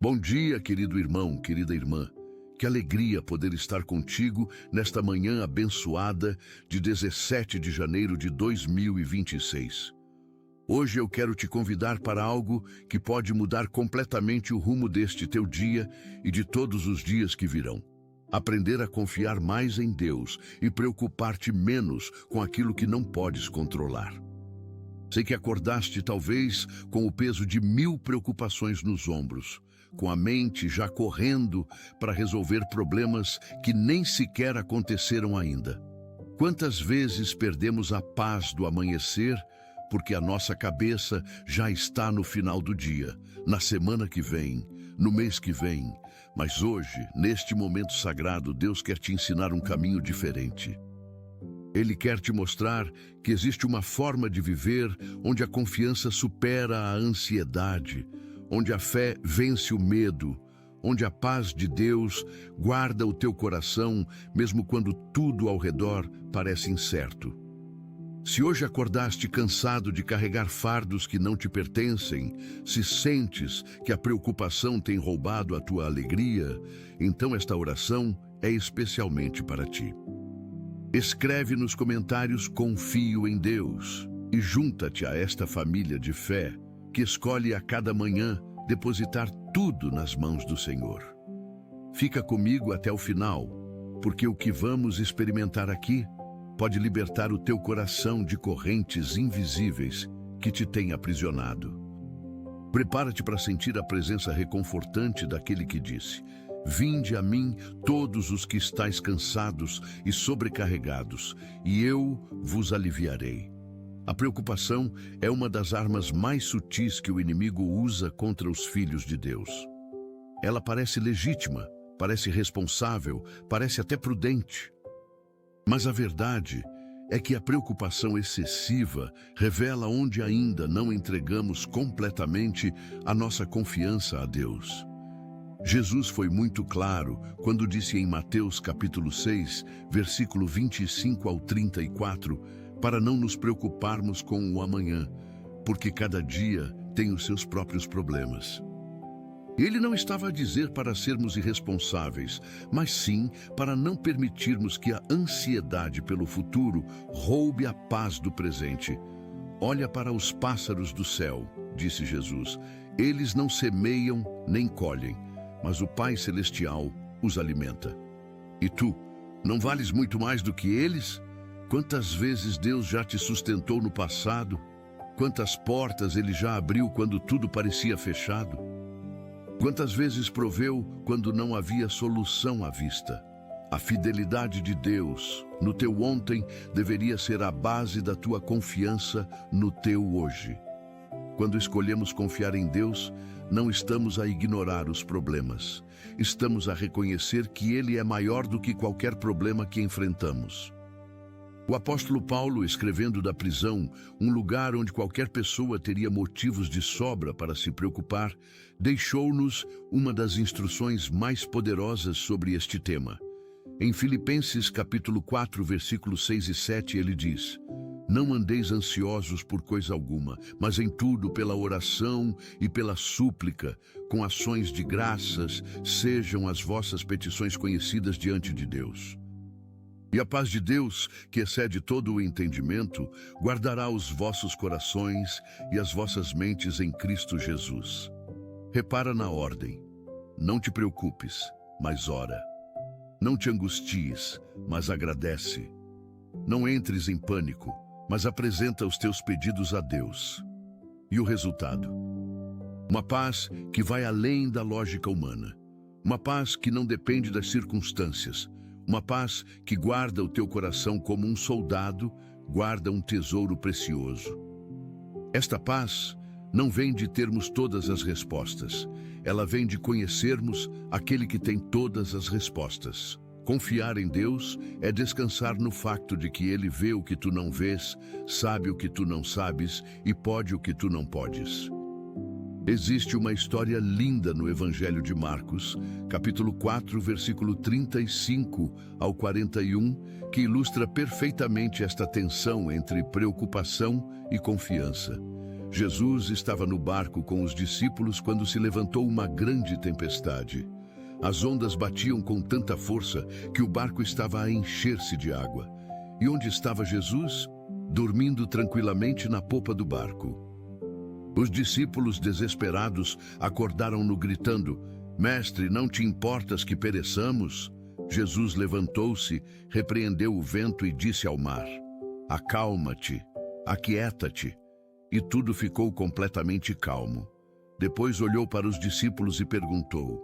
Bom dia, querido irmão, querida irmã. Que alegria poder estar contigo nesta manhã abençoada de 17 de janeiro de 2026. Hoje eu quero te convidar para algo que pode mudar completamente o rumo deste teu dia e de todos os dias que virão. Aprender a confiar mais em Deus e preocupar-te menos com aquilo que não podes controlar. Sei que acordaste talvez com o peso de 1000 preocupações nos ombros, com a mente já correndo para resolver problemas que nem sequer aconteceram ainda. Quantas vezes perdemos a paz do amanhecer porque a nossa cabeça já está no final do dia, na semana que vem, no mês que vem. Mas hoje, neste momento sagrado, Deus quer te ensinar um caminho diferente. Ele quer te mostrar que existe uma forma de viver onde a confiança supera a ansiedade, onde a fé vence o medo, onde a paz de Deus guarda o teu coração, mesmo quando tudo ao redor parece incerto. Se hoje acordaste cansado de carregar fardos que não te pertencem, se sentes que a preocupação tem roubado a tua alegria, então esta oração é especialmente para ti. Escreve nos comentários "Confio em Deus" e junta-te a esta família de fé que escolhe a cada manhã depositar tudo nas mãos do Senhor. Fica comigo até o final, porque o que vamos experimentar aqui pode libertar o teu coração de correntes invisíveis que te têm aprisionado. Prepara-te para sentir a presença reconfortante daquele que disse: "Vinde a mim todos os que estáis cansados e sobrecarregados, e eu vos aliviarei." A preocupação é uma das armas mais sutis que o inimigo usa contra os filhos de Deus. Ela parece legítima, parece responsável, parece até prudente. Mas a verdade é que a preocupação excessiva revela onde ainda não entregamos completamente a nossa confiança a Deus. Jesus foi muito claro quando disse em Mateus capítulo 6, versículo 25 ao 34, para não nos preocuparmos com o amanhã, porque cada dia tem os seus próprios problemas. Ele não estava a dizer para sermos irresponsáveis, mas sim para não permitirmos que a ansiedade pelo futuro roube a paz do presente. "Olha para os pássaros do céu", disse Jesus. "Eles não semeiam nem colhem, mas o Pai Celestial os alimenta. E tu, não vales muito mais do que eles? Quantas vezes Deus já te sustentou no passado? Quantas portas Ele já abriu quando tudo parecia fechado? Quantas vezes proveu quando não havia solução à vista? A fidelidade de Deus no teu ontem deveria ser a base da tua confiança no teu hoje. Quando escolhemos confiar em Deus, não estamos a ignorar os problemas. Estamos a reconhecer que Ele é maior do que qualquer problema que enfrentamos. O apóstolo Paulo, escrevendo da prisão, um lugar onde qualquer pessoa teria motivos de sobra para se preocupar, deixou-nos uma das instruções mais poderosas sobre este tema. Em Filipenses capítulo 4, versículos 6 e 7, ele diz: "Não andeis ansiosos por coisa alguma, mas em tudo pela oração e pela súplica, com ações de graças, sejam as vossas petições conhecidas diante de Deus. E a paz de Deus, que excede todo o entendimento, guardará os vossos corações e as vossas mentes em Cristo Jesus." Repara na ordem. Não te preocupes, mas ora. Não te angusties, mas agradece. Não entres em pânico, mas apresenta os teus pedidos a Deus. E o resultado? Uma paz que vai além da lógica humana. Uma paz que não depende das circunstâncias. Uma paz que guarda o teu coração como um soldado guarda um tesouro precioso. Esta paz não vem de termos todas as respostas. Ela vem de conhecermos aquele que tem todas as respostas. Confiar em Deus é descansar no facto de que Ele vê o que tu não vês, sabe o que tu não sabes e pode o que tu não podes. Existe uma história linda no Evangelho de Marcos, capítulo 4, versículo 35 ao 41, que ilustra perfeitamente esta tensão entre preocupação e confiança. Jesus estava no barco com os discípulos quando se levantou uma grande tempestade. As ondas batiam com tanta força que o barco estava a encher-se de água. E onde estava Jesus? Dormindo tranquilamente na popa do barco. Os discípulos, desesperados, acordaram-no gritando: Mestre, não te importas que pereçamos? Jesus levantou-se, repreendeu o vento e disse ao mar: Acalma-te, aquieta-te. E tudo ficou completamente calmo. Depois olhou para os discípulos e perguntou: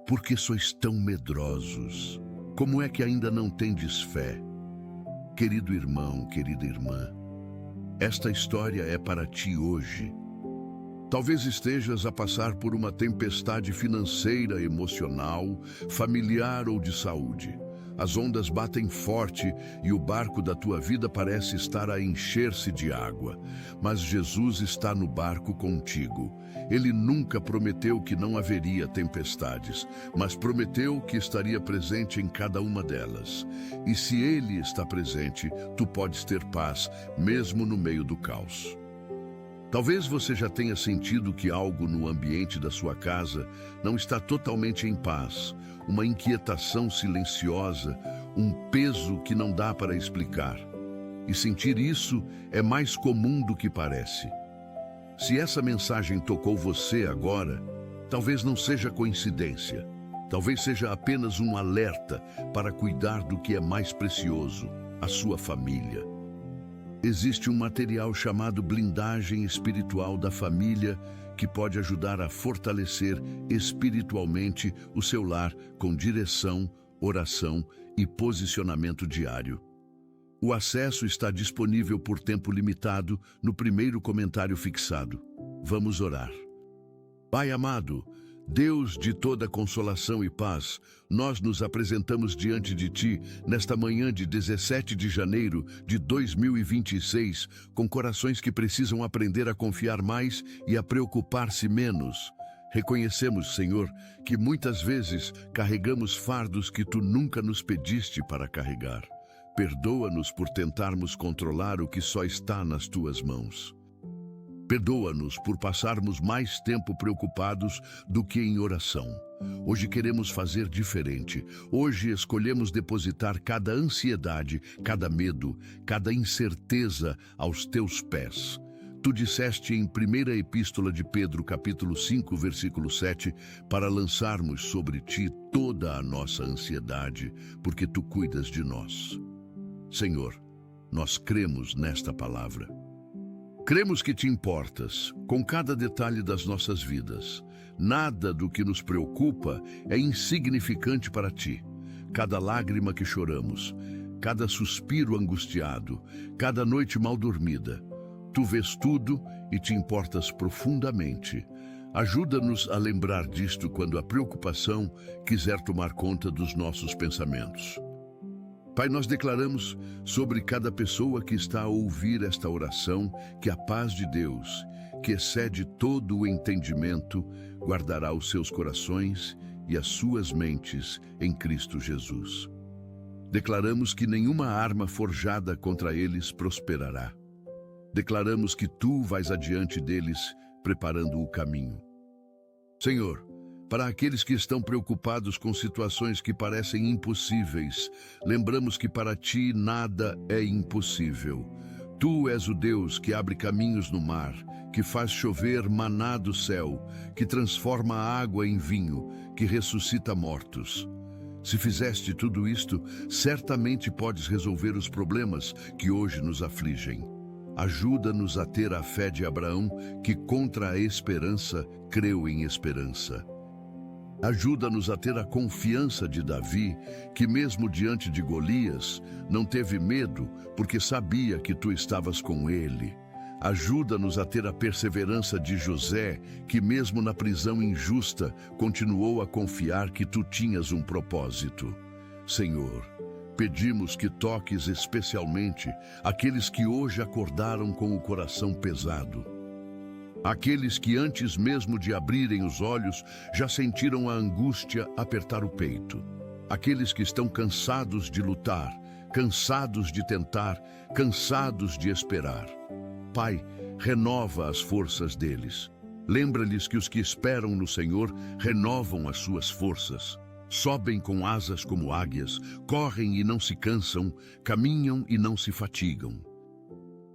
Por que sois tão medrosos? Como é que ainda não tendes fé? Querido irmão, querida irmã, esta história é para ti hoje. Talvez estejas a passar por uma tempestade financeira, emocional, familiar ou de saúde. As ondas batem forte e o barco da tua vida parece estar a encher-se de água. Mas Jesus está no barco contigo. Ele nunca prometeu que não haveria tempestades, mas prometeu que estaria presente em cada uma delas. E se Ele está presente, tu podes ter paz, mesmo no meio do caos. Talvez você já tenha sentido que algo no ambiente da sua casa não está totalmente em paz, uma inquietação silenciosa, um peso que não dá para explicar. E sentir isso é mais comum do que parece. Se essa mensagem tocou você agora, talvez não seja coincidência. Talvez seja apenas um alerta para cuidar do que é mais precioso, a sua família. Existe um material chamado blindagem espiritual da família que pode ajudar a fortalecer espiritualmente o seu lar com direção, oração e posicionamento diário. O acesso está disponível por tempo limitado no primeiro comentário fixado. Vamos orar. Pai amado, Deus de toda consolação e paz, nós nos apresentamos diante de Ti nesta manhã de 17 de janeiro de 2026, com corações que precisam aprender a confiar mais e a preocupar-se menos. Reconhecemos, Senhor, que muitas vezes carregamos fardos que Tu nunca nos pediste para carregar. Perdoa-nos por tentarmos controlar o que só está nas Tuas mãos. Perdoa-nos por passarmos mais tempo preocupados do que em oração. Hoje queremos fazer diferente. Hoje escolhemos depositar cada ansiedade, cada medo, cada incerteza aos teus pés. Tu disseste em 1ª Epístola de Pedro, capítulo 5, versículo 7, para lançarmos sobre ti toda a nossa ansiedade, porque tu cuidas de nós. Senhor, nós cremos nesta palavra. Cremos que te importas com cada detalhe das nossas vidas. Nada do que nos preocupa é insignificante para ti. Cada lágrima que choramos, cada suspiro angustiado, cada noite mal dormida. Tu vês tudo e te importas profundamente. Ajuda-nos a lembrar disto quando a preocupação quiser tomar conta dos nossos pensamentos. Pai, nós declaramos sobre cada pessoa que está a ouvir esta oração que a paz de Deus, que excede todo o entendimento, guardará os seus corações e as suas mentes em Cristo Jesus. Declaramos que nenhuma arma forjada contra eles prosperará. Declaramos que Tu vais adiante deles, preparando o caminho. Senhor, para aqueles que estão preocupados com situações que parecem impossíveis, lembramos que para Ti nada é impossível. Tu és o Deus que abre caminhos no mar, que faz chover maná do céu, que transforma a água em vinho, que ressuscita mortos. Se fizeste tudo isto, certamente podes resolver os problemas que hoje nos afligem. Ajuda-nos a ter a fé de Abraão, que contra a esperança creu em esperança. Ajuda-nos a ter a confiança de Davi, que mesmo diante de Golias, não teve medo, porque sabia que Tu estavas com ele. Ajuda-nos a ter a perseverança de José, que mesmo na prisão injusta, continuou a confiar que Tu tinhas um propósito. Senhor, pedimos que toques especialmente aqueles que hoje acordaram com o coração pesado. Aqueles que antes mesmo de abrirem os olhos já sentiram a angústia apertar o peito. Aqueles que estão cansados de lutar, cansados de tentar, cansados de esperar. Pai, renova as forças deles. Lembra-lhes que os que esperam no Senhor renovam as suas forças. Sobem com asas como águias, correm e não se cansam, caminham e não se fatigam.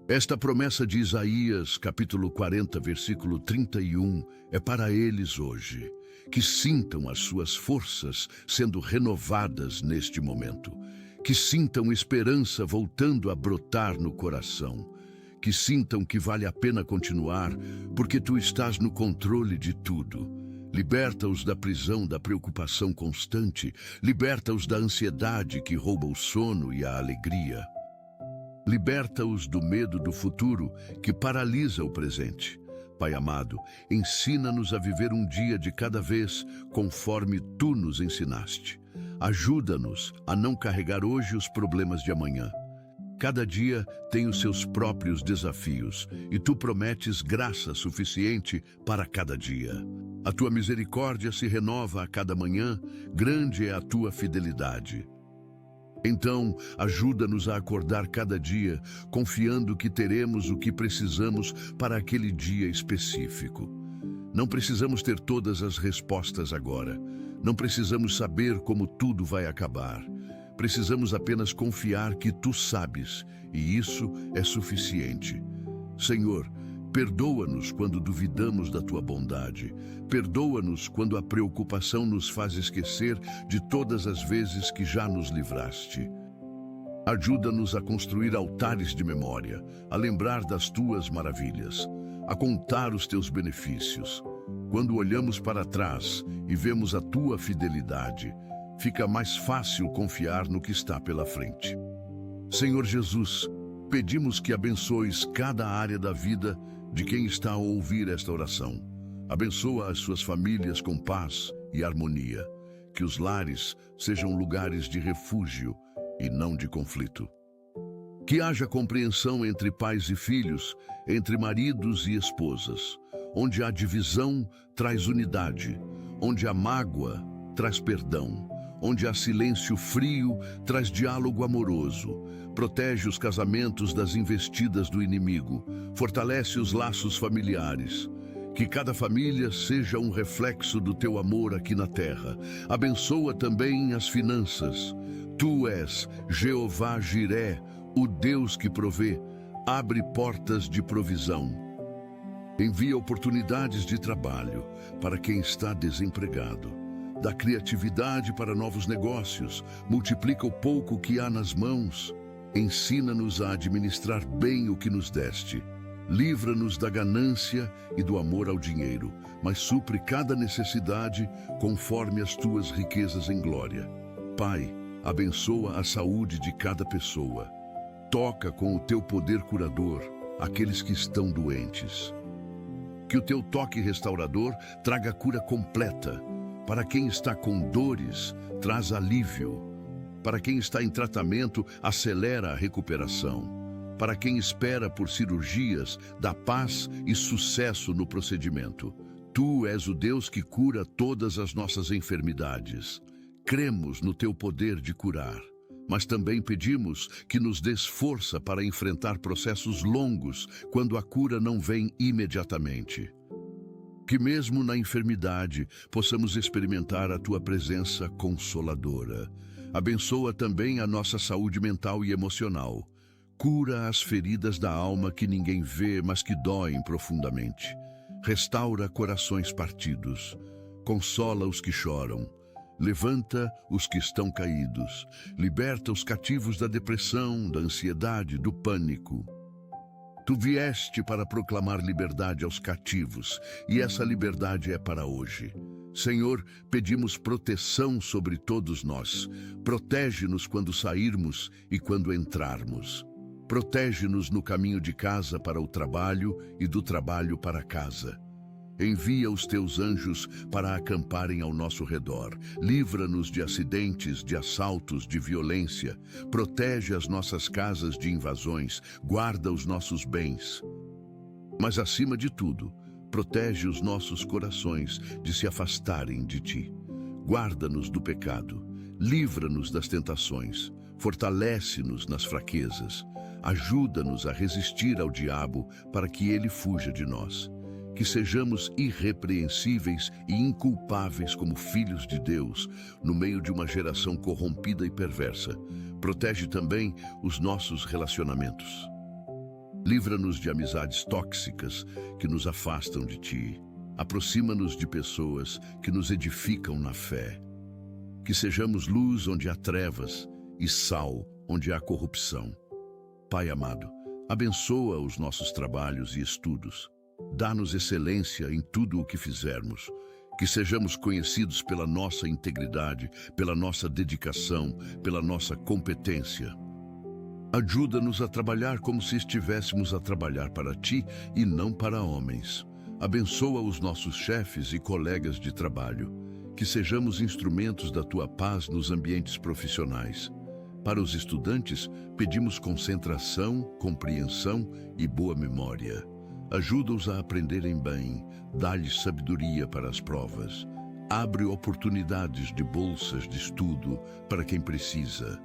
Esta promessa de Isaías, capítulo 40, versículo 31, é para eles hoje, que sintam as suas forças sendo renovadas neste momento, que sintam esperança voltando a brotar no coração, que sintam que vale a pena continuar, porque tu estás no controle de tudo. Liberta-os da prisão da preocupação constante, liberta-os da ansiedade que rouba o sono e a alegria. Liberta-os do medo do futuro que paralisa o presente. Pai amado, ensina-nos a viver um dia de cada vez conforme tu nos ensinaste. Ajuda-nos a não carregar hoje os problemas de amanhã. Cada dia tem os seus próprios desafios e tu prometes graça suficiente para cada dia. A tua misericórdia se renova a cada manhã, grande é a tua fidelidade. Então, ajuda-nos a acordar cada dia, confiando que teremos o que precisamos para aquele dia específico. Não precisamos ter todas as respostas agora. Não precisamos saber como tudo vai acabar. Precisamos apenas confiar que tu sabes, e isso é suficiente. Senhor, perdoa-nos quando duvidamos da tua bondade. Perdoa-nos quando a preocupação nos faz esquecer de todas as vezes que já nos livraste. Ajuda-nos a construir altares de memória, a lembrar das tuas maravilhas, a contar os teus benefícios. Quando olhamos para trás e vemos a tua fidelidade, fica mais fácil confiar no que está pela frente. Senhor Jesus, pedimos que abençoes cada área da vida de quem está a ouvir esta oração. Abençoa as suas famílias com paz e harmonia. Que os lares sejam lugares de refúgio e não de conflito. Que haja compreensão entre pais e filhos, entre maridos e esposas. Onde há divisão, traz unidade. Onde há mágoa, traz perdão. Onde há silêncio frio, traz diálogo amoroso. Protege os casamentos das investidas do inimigo. Fortalece os laços familiares. Que cada família seja um reflexo do teu amor aqui na terra. Abençoa também as finanças. Tu és Jeová Jiré, o Deus que provê. Abre portas de provisão. Envia oportunidades de trabalho para quem está desempregado. Dá criatividade para novos negócios. Multiplica o pouco que há nas mãos. Ensina-nos a administrar bem o que nos deste. Livra-nos da ganância e do amor ao dinheiro, mas supre cada necessidade conforme as tuas riquezas em glória. Pai, abençoa a saúde de cada pessoa. Toca com o teu poder curador aqueles que estão doentes. Que o teu toque restaurador traga cura completa. Para quem está com dores, traz alívio. Para quem está em tratamento, acelera a recuperação. Para quem espera por cirurgias, dá paz e sucesso no procedimento. Tu és o Deus que cura todas as nossas enfermidades. Cremos no teu poder de curar, mas também pedimos que nos des força para enfrentar processos longos quando a cura não vem imediatamente. Que mesmo na enfermidade possamos experimentar a tua presença consoladora. Abençoa também a nossa saúde mental e emocional. Cura as feridas da alma que ninguém vê, mas que doem profundamente. Restaura corações partidos. Consola os que choram. Levanta os que estão caídos. Liberta os cativos da depressão, da ansiedade, do pânico. Tu vieste para proclamar liberdade aos cativos, e essa liberdade é para hoje. Senhor, pedimos proteção sobre todos nós. Protege-nos quando sairmos e quando entrarmos. Protege-nos no caminho de casa para o trabalho e do trabalho para casa. Envia os teus anjos para acamparem ao nosso redor. Livra-nos de acidentes, de assaltos, de violência. Protege as nossas casas de invasões. Guarda os nossos bens. Mas, acima de tudo, protege os nossos corações de se afastarem de ti. Guarda-nos do pecado. Livra-nos das tentações. Fortalece-nos nas fraquezas. Ajuda-nos a resistir ao diabo para que ele fuja de nós. Que sejamos irrepreensíveis e inculpáveis como filhos de Deus, no meio de uma geração corrompida e perversa. Protege também os nossos relacionamentos. Livra-nos de amizades tóxicas que nos afastam de Ti. Aproxima-nos de pessoas que nos edificam na fé. Que sejamos luz onde há trevas e sal onde há corrupção. Pai amado, abençoa os nossos trabalhos e estudos. Dá-nos excelência em tudo o que fizermos. Que sejamos conhecidos pela nossa integridade, pela nossa dedicação, pela nossa competência. Ajuda-nos a trabalhar como se estivéssemos a trabalhar para Ti e não para homens. Abençoa os nossos chefes e colegas de trabalho. Que sejamos instrumentos da Tua paz nos ambientes profissionais. Para os estudantes, pedimos concentração, compreensão e boa memória. Ajuda-os a aprenderem bem, dá-lhes sabedoria para as provas. Abre oportunidades de bolsas de estudo para quem precisa.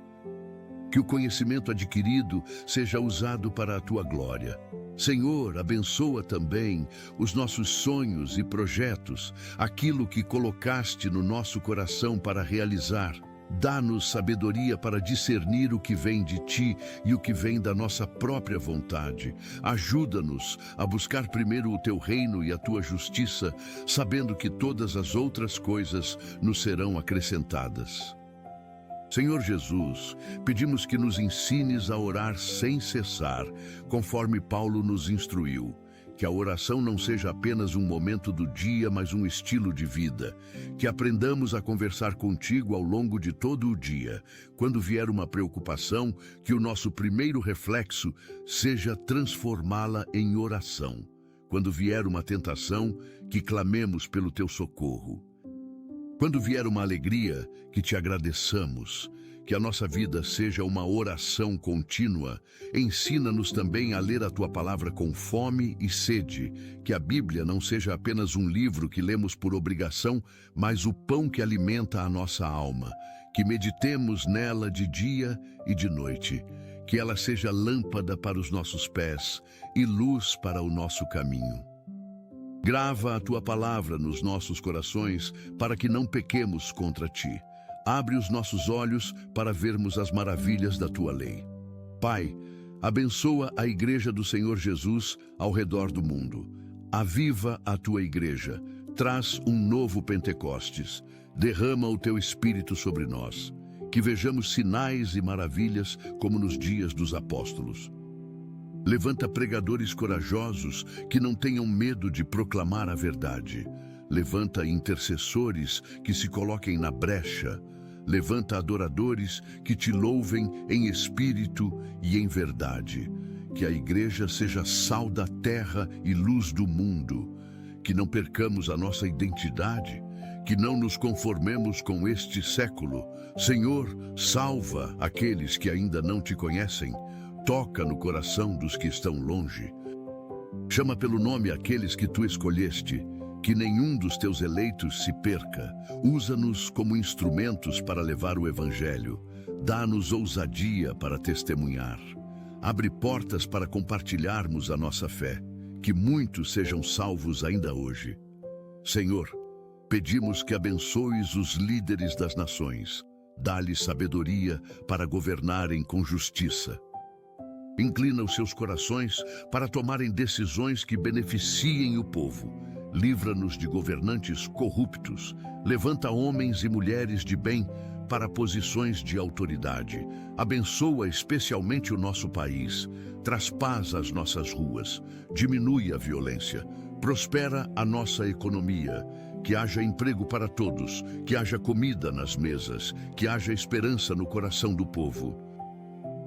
Que o conhecimento adquirido seja usado para a Tua glória. Senhor, abençoa também os nossos sonhos e projetos, aquilo que colocaste no nosso coração para realizar. Dá-nos sabedoria para discernir o que vem de Ti e o que vem da nossa própria vontade. Ajuda-nos a buscar primeiro o Teu reino e a Tua justiça, sabendo que todas as outras coisas nos serão acrescentadas. Senhor Jesus, pedimos que nos ensines a orar sem cessar, conforme Paulo nos instruiu. Que a oração não seja apenas um momento do dia, mas um estilo de vida. Que aprendamos a conversar contigo ao longo de todo o dia. Quando vier uma preocupação, que o nosso primeiro reflexo seja transformá-la em oração. Quando vier uma tentação, que clamemos pelo teu socorro. Quando vier uma alegria, que te agradeçamos. Que a nossa vida seja uma oração contínua. Ensina-nos também a ler a Tua palavra com fome e sede. Que a Bíblia não seja apenas um livro que lemos por obrigação, mas o pão que alimenta a nossa alma. Que meditemos nela de dia e de noite. Que ela seja lâmpada para os nossos pés e luz para o nosso caminho. Grava a Tua palavra nos nossos corações para que não pequemos contra Ti. Abre os nossos olhos para vermos as maravilhas da Tua lei. Pai, abençoa a Igreja do Senhor Jesus ao redor do mundo. Aviva a Tua Igreja, traz um novo Pentecostes, derrama o Teu Espírito sobre nós. Que vejamos sinais e maravilhas como nos dias dos apóstolos. Levanta pregadores corajosos que não tenham medo de proclamar a verdade. Levanta intercessores que se coloquem na brecha. Levanta adoradores que te louvem em espírito e em verdade. Que a Igreja seja sal da terra e luz do mundo. Que não percamos a nossa identidade. Que não nos conformemos com este século. Senhor, salva aqueles que ainda não te conhecem. Toca no coração dos que estão longe. Chama pelo nome aqueles que Tu escolheste. Que nenhum dos Teus eleitos se perca. Usa-nos como instrumentos para levar o Evangelho. Dá-nos ousadia para testemunhar. Abre portas para compartilharmos a nossa fé. Que muitos sejam salvos ainda hoje. Senhor, pedimos que abençoes os líderes das nações. Dá-lhes sabedoria para governarem com justiça. Inclina os seus corações para tomarem decisões que beneficiem o povo. Livra-nos de governantes corruptos. Levanta homens e mulheres de bem para posições de autoridade. Abençoa especialmente o nosso país. Traz paz às nossas ruas. Diminui a violência. Prospera a nossa economia. Que haja emprego para todos. Que haja comida nas mesas. Que haja esperança no coração do povo.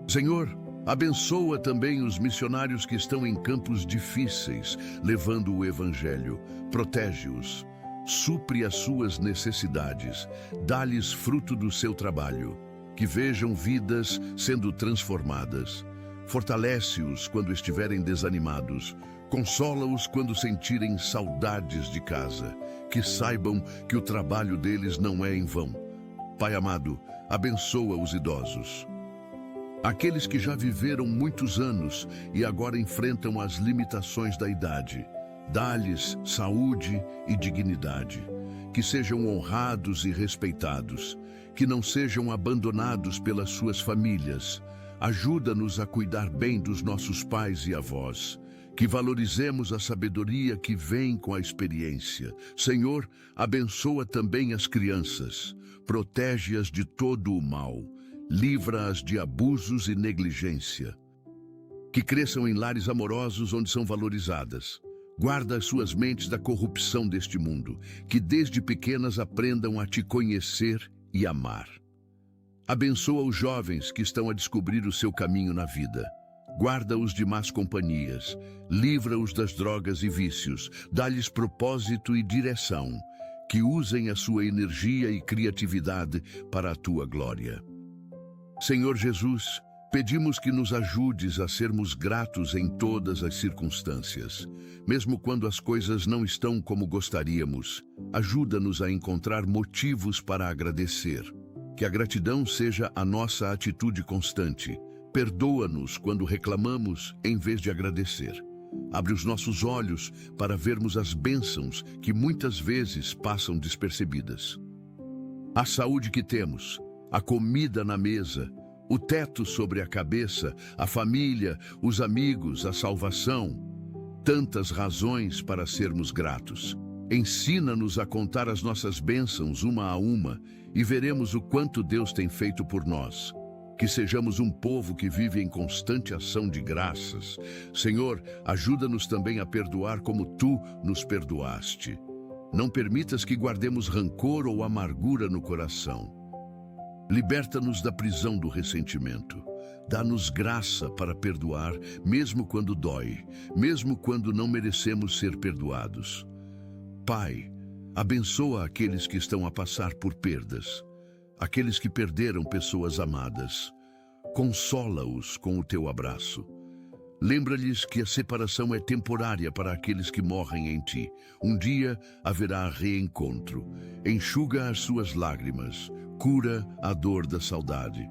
Senhor, abençoa também os missionários que estão em campos difíceis, levando o Evangelho. Protege-os, supre as suas necessidades, dá-lhes fruto do seu trabalho. Que vejam vidas sendo transformadas. Fortalece-os quando estiverem desanimados. Consola-os quando sentirem saudades de casa. Que saibam que o trabalho deles não é em vão. Pai amado, abençoa os idosos. Aqueles que já viveram muitos anos e agora enfrentam as limitações da idade. Dá-lhes saúde e dignidade. Que sejam honrados e respeitados. Que não sejam abandonados pelas suas famílias. Ajuda-nos a cuidar bem dos nossos pais e avós. Que valorizemos a sabedoria que vem com a experiência. Senhor, abençoa também as crianças. Protege-as de todo o mal. Livra-as de abusos e negligência. Que cresçam em lares amorosos onde são valorizadas. Guarda as suas mentes da corrupção deste mundo. Que desde pequenas aprendam a te conhecer e amar. Abençoa os jovens que estão a descobrir o seu caminho na vida. Guarda-os de más companhias. Livra-os das drogas e vícios. Dá-lhes propósito e direção. Que usem a sua energia e criatividade para a tua glória. Senhor Jesus, pedimos que nos ajudes a sermos gratos em todas as circunstâncias. Mesmo quando as coisas não estão como gostaríamos, ajuda-nos a encontrar motivos para agradecer. Que a gratidão seja a nossa atitude constante. Perdoa-nos quando reclamamos em vez de agradecer. Abre os nossos olhos para vermos as bênçãos que muitas vezes passam despercebidas. A saúde que temos, a comida na mesa, o teto sobre a cabeça, a família, os amigos, a salvação. Tantas razões para sermos gratos. Ensina-nos a contar as nossas bênçãos uma a uma e veremos o quanto Deus tem feito por nós. Que sejamos um povo que vive em constante ação de graças. Senhor, ajuda-nos também a perdoar como Tu nos perdoaste. Não permitas que guardemos rancor ou amargura no coração. Liberta-nos da prisão do ressentimento. Dá-nos graça para perdoar, mesmo quando dói, mesmo quando não merecemos ser perdoados. Pai, abençoa aqueles que estão a passar por perdas, aqueles que perderam pessoas amadas. Consola-os com o teu abraço. Lembra-lhes que a separação é temporária para aqueles que morrem em ti. Um dia haverá reencontro. Enxuga as suas lágrimas. Cura a dor da saudade.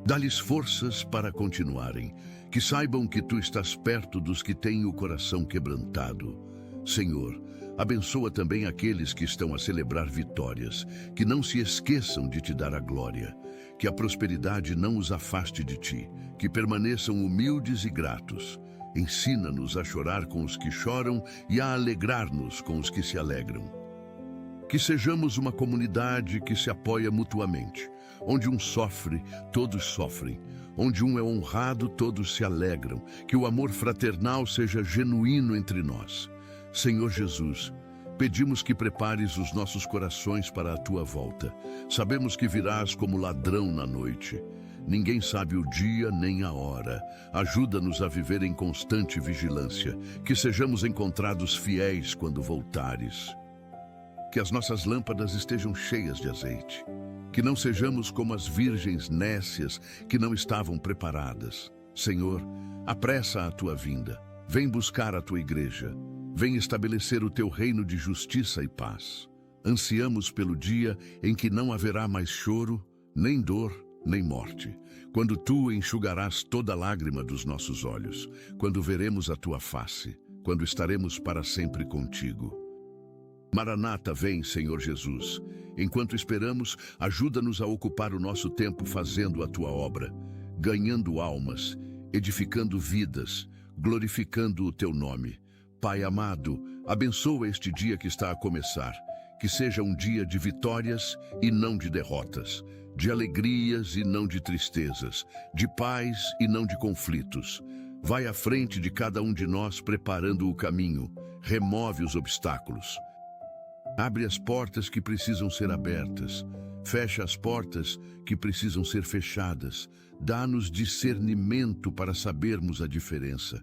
Dá-lhes forças para continuarem. Que saibam que tu estás perto dos que têm o coração quebrantado. Senhor, abençoa também aqueles que estão a celebrar vitórias. Que não se esqueçam de te dar a glória. Que a prosperidade não os afaste de ti. Que permaneçam humildes e gratos. Ensina-nos a chorar com os que choram e a alegrar-nos com os que se alegram. Que sejamos uma comunidade que se apoia mutuamente. Onde um sofre, todos sofrem. Onde um é honrado, todos se alegram. Que o amor fraternal seja genuíno entre nós. Senhor Jesus, pedimos que prepares os nossos corações para a tua volta. Sabemos que virás como ladrão na noite. Ninguém sabe o dia nem a hora. Ajuda-nos a viver em constante vigilância. Que sejamos encontrados fiéis quando voltares. Que as nossas lâmpadas estejam cheias de azeite. Que não sejamos como as virgens nécias que não estavam preparadas. Senhor, apressa a tua vinda. Vem buscar a tua igreja. Vem estabelecer o teu reino de justiça e paz. Ansiamos pelo dia em que não haverá mais choro, nem dor, nem morte. Quando tu enxugarás toda lágrima dos nossos olhos. Quando veremos a tua face. Quando estaremos para sempre contigo. Maranata, vem, Senhor Jesus. Enquanto esperamos, ajuda-nos a ocupar o nosso tempo fazendo a tua obra, ganhando almas, edificando vidas, glorificando o teu nome. Pai amado, abençoa este dia que está a começar, que seja um dia de vitórias e não de derrotas, de alegrias e não de tristezas, de paz e não de conflitos. Vai à frente de cada um de nós preparando o caminho, remove os obstáculos. Abre as portas que precisam ser abertas, fecha as portas que precisam ser fechadas, dá-nos discernimento para sabermos a diferença,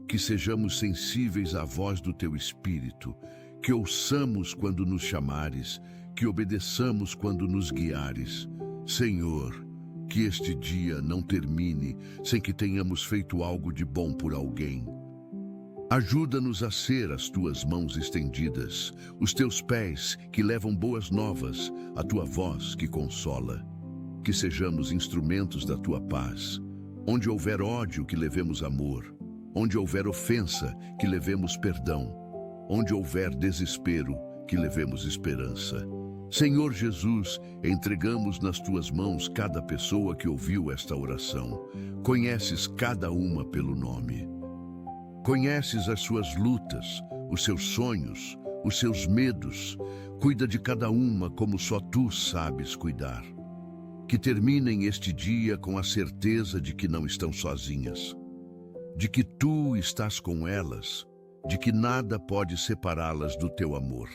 que sejamos sensíveis à voz do teu Espírito, que ouçamos quando nos chamares, que obedeçamos quando nos guiares. Senhor, que este dia não termine sem que tenhamos feito algo de bom por alguém. Ajuda-nos a ser as tuas mãos estendidas, os teus pés que levam boas novas, a tua voz que consola. Que sejamos instrumentos da tua paz, Onde houver ódio, que levemos amor. Onde houver ofensa, que levemos perdão. Onde houver desespero, que levemos esperança. Senhor Jesus, entregamos nas tuas mãos cada pessoa que ouviu esta oração. Conheces cada uma pelo nome. Conheces as suas lutas, os seus sonhos, os seus medos. Cuida de cada uma como só tu sabes cuidar. Que terminem este dia com a certeza de que não estão sozinhas, de que tu estás com elas, de que nada pode separá-las do teu amor.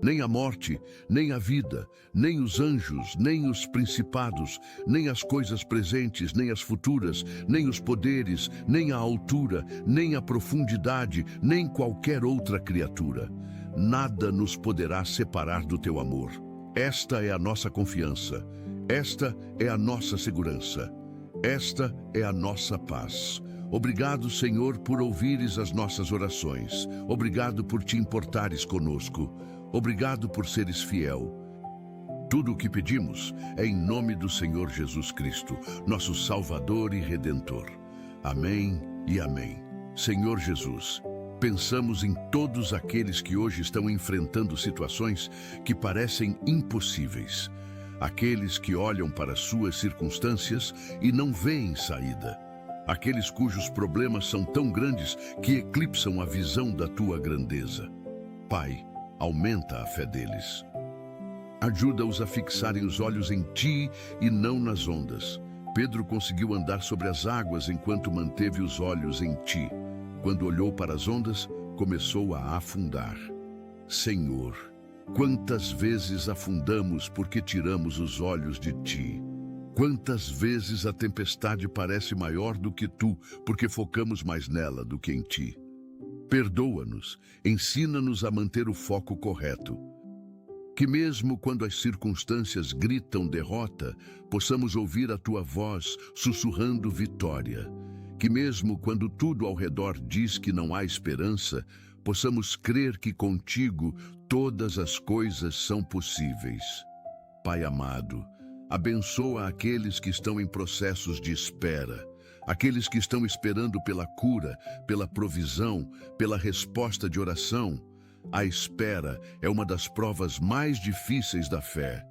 Nem a morte, nem a vida, nem os anjos, nem os principados, nem as coisas presentes, nem as futuras, nem os poderes, nem a altura, nem a profundidade, nem qualquer outra criatura. Nada nos poderá separar do teu amor. Esta é a nossa confiança. Esta é a nossa segurança. Esta é a nossa paz. Obrigado, Senhor, por ouvires as nossas orações. Obrigado por te importares conosco. Obrigado por seres fiel. Tudo o que pedimos é em nome do Senhor Jesus Cristo, nosso Salvador e Redentor. Amém e amém. Senhor Jesus, pensamos em todos aqueles que hoje estão enfrentando situações que parecem impossíveis. Aqueles que olham para suas circunstâncias e não veem saída. Aqueles cujos problemas são tão grandes que eclipsam a visão da tua grandeza. Pai, aumenta a fé deles. Ajuda-os a fixarem os olhos em ti e não nas ondas. Pedro conseguiu andar sobre as águas enquanto manteve os olhos em ti. Quando olhou para as ondas, começou a afundar. Senhor, quantas vezes afundamos porque tiramos os olhos de ti? Quantas vezes a tempestade parece maior do que tu, porque focamos mais nela do que em ti? Perdoa-nos, ensina-nos a manter o foco correto. Que mesmo quando as circunstâncias gritam derrota, possamos ouvir a tua voz sussurrando vitória. Que mesmo quando tudo ao redor diz que não há esperança, possamos crer que contigo todas as coisas são possíveis. Pai amado, abençoa aqueles que estão em processos de espera, aqueles que estão esperando pela cura, pela provisão, pela resposta de oração. A espera é uma das provas mais difíceis da fé.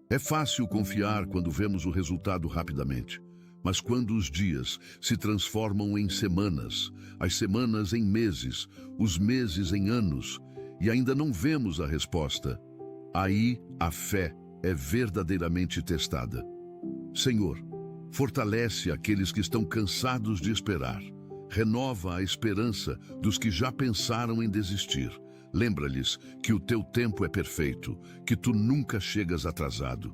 É fácil confiar quando vemos o resultado rapidamente, mas quando os dias se transformam em semanas, as semanas em meses, os meses em anos, e ainda não vemos a resposta, aí a fé é verdadeiramente testada. Senhor, fortalece aqueles que estão cansados de esperar. Renova a esperança dos que já pensaram em desistir. Lembra-lhes que o teu tempo é perfeito, que tu nunca chegas atrasado.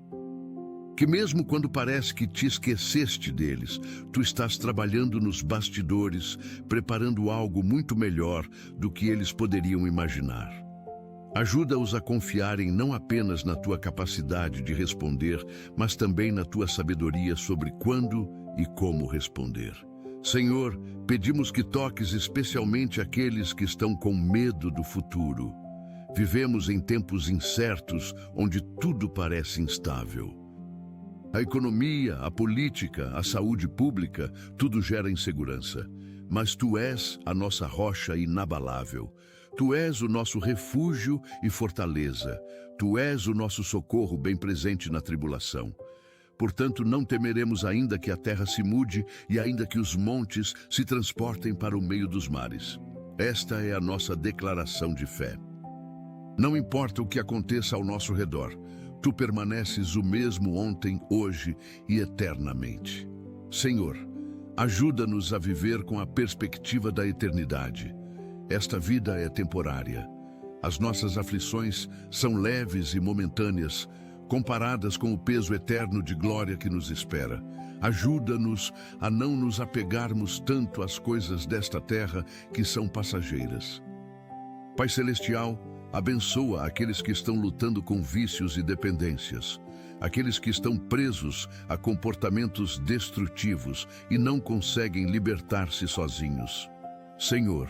Que mesmo quando parece que te esqueceste deles, tu estás trabalhando nos bastidores, preparando algo muito melhor do que eles poderiam imaginar. Ajuda-os a confiarem não apenas na tua capacidade de responder, mas também na tua sabedoria sobre quando e como responder. Senhor, pedimos que toques especialmente aqueles que estão com medo do futuro. Vivemos em tempos incertos, onde tudo parece instável. A economia, a política, a saúde pública, tudo gera insegurança. Mas tu és a nossa rocha inabalável. Tu és o nosso refúgio e fortaleza. Tu és o nosso socorro bem presente na tribulação. Portanto, não temeremos ainda que a terra se mude e ainda que os montes se transportem para o meio dos mares. Esta é a nossa declaração de fé. Não importa o que aconteça ao nosso redor, tu permaneces o mesmo ontem, hoje e eternamente. Senhor, ajuda-nos a viver com a perspectiva da eternidade. Esta vida é temporária. As nossas aflições são leves e momentâneas, comparadas com o peso eterno de glória que nos espera. Ajuda-nos a não nos apegarmos tanto às coisas desta terra que são passageiras. Pai Celestial, abençoa aqueles que estão lutando com vícios e dependências, aqueles que estão presos a comportamentos destrutivos e não conseguem libertar-se sozinhos. Senhor,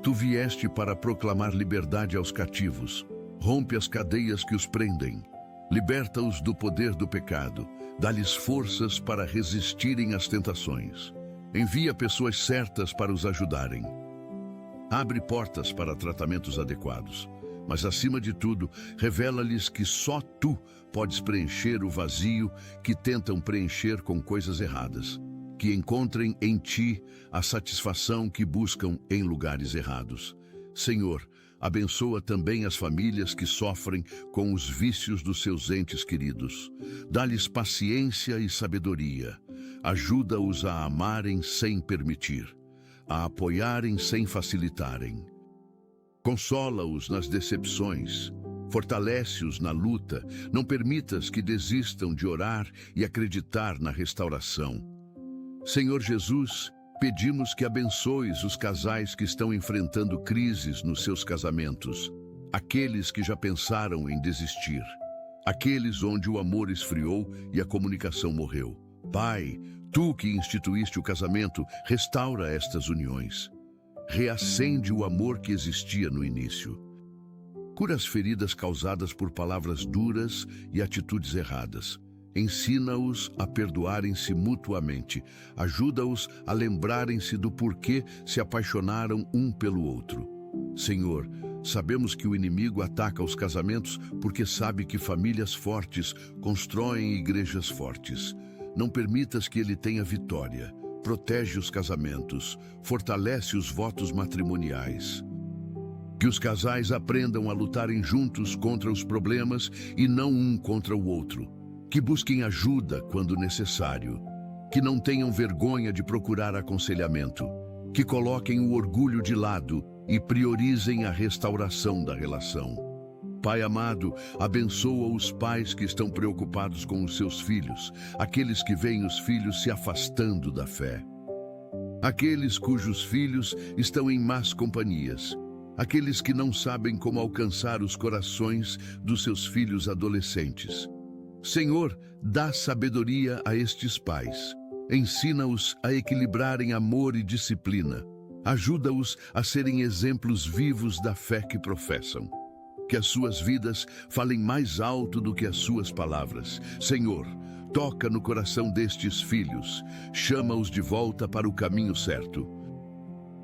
tu vieste para proclamar liberdade aos cativos, rompe as cadeias que os prendem. Liberta-os do poder do pecado. Dá-lhes forças para resistirem às tentações. Envia pessoas certas para os ajudarem. Abre portas para tratamentos adequados. Mas, acima de tudo, revela-lhes que só tu podes preencher o vazio que tentam preencher com coisas erradas. Que encontrem em ti a satisfação que buscam em lugares errados. Senhor, abençoa também as famílias que sofrem com os vícios dos seus entes queridos. Dá-lhes paciência e sabedoria. Ajuda-os a amarem sem permitir, a apoiarem sem facilitarem. Consola-os nas decepções, fortalece-os na luta, não permitas que desistam de orar e acreditar na restauração. Senhor Jesus, pedimos que abençoes os casais que estão enfrentando crises nos seus casamentos, aqueles que já pensaram em desistir, aqueles onde o amor esfriou e a comunicação morreu. Pai, tu que instituíste o casamento, restaura estas uniões. Reacende o amor que existia no início. Cura as feridas causadas por palavras duras e atitudes erradas. Ensina-os a perdoarem-se mutuamente. Ajuda-os a lembrarem-se do porquê se apaixonaram um pelo outro. Senhor, sabemos que o inimigo ataca os casamentos porque sabe que famílias fortes constroem igrejas fortes. Não permitas que ele tenha vitória. Protege os casamentos, fortalece os votos matrimoniais. Que os casais aprendam a lutarem juntos contra os problemas e não um contra o outro. Que busquem ajuda quando necessário. Que não tenham vergonha de procurar aconselhamento. Que coloquem o orgulho de lado e priorizem a restauração da relação. Pai amado, abençoa os pais que estão preocupados com os seus filhos, aqueles que veem os filhos se afastando da fé. Aqueles cujos filhos estão em más companhias, aqueles que não sabem como alcançar os corações dos seus filhos adolescentes. Senhor, dá sabedoria a estes pais. Ensina-os a equilibrarem amor e disciplina. Ajuda-os a serem exemplos vivos da fé que professam. Que as suas vidas falem mais alto do que as suas palavras. Senhor, toca no coração destes filhos, chama-os de volta para o caminho certo.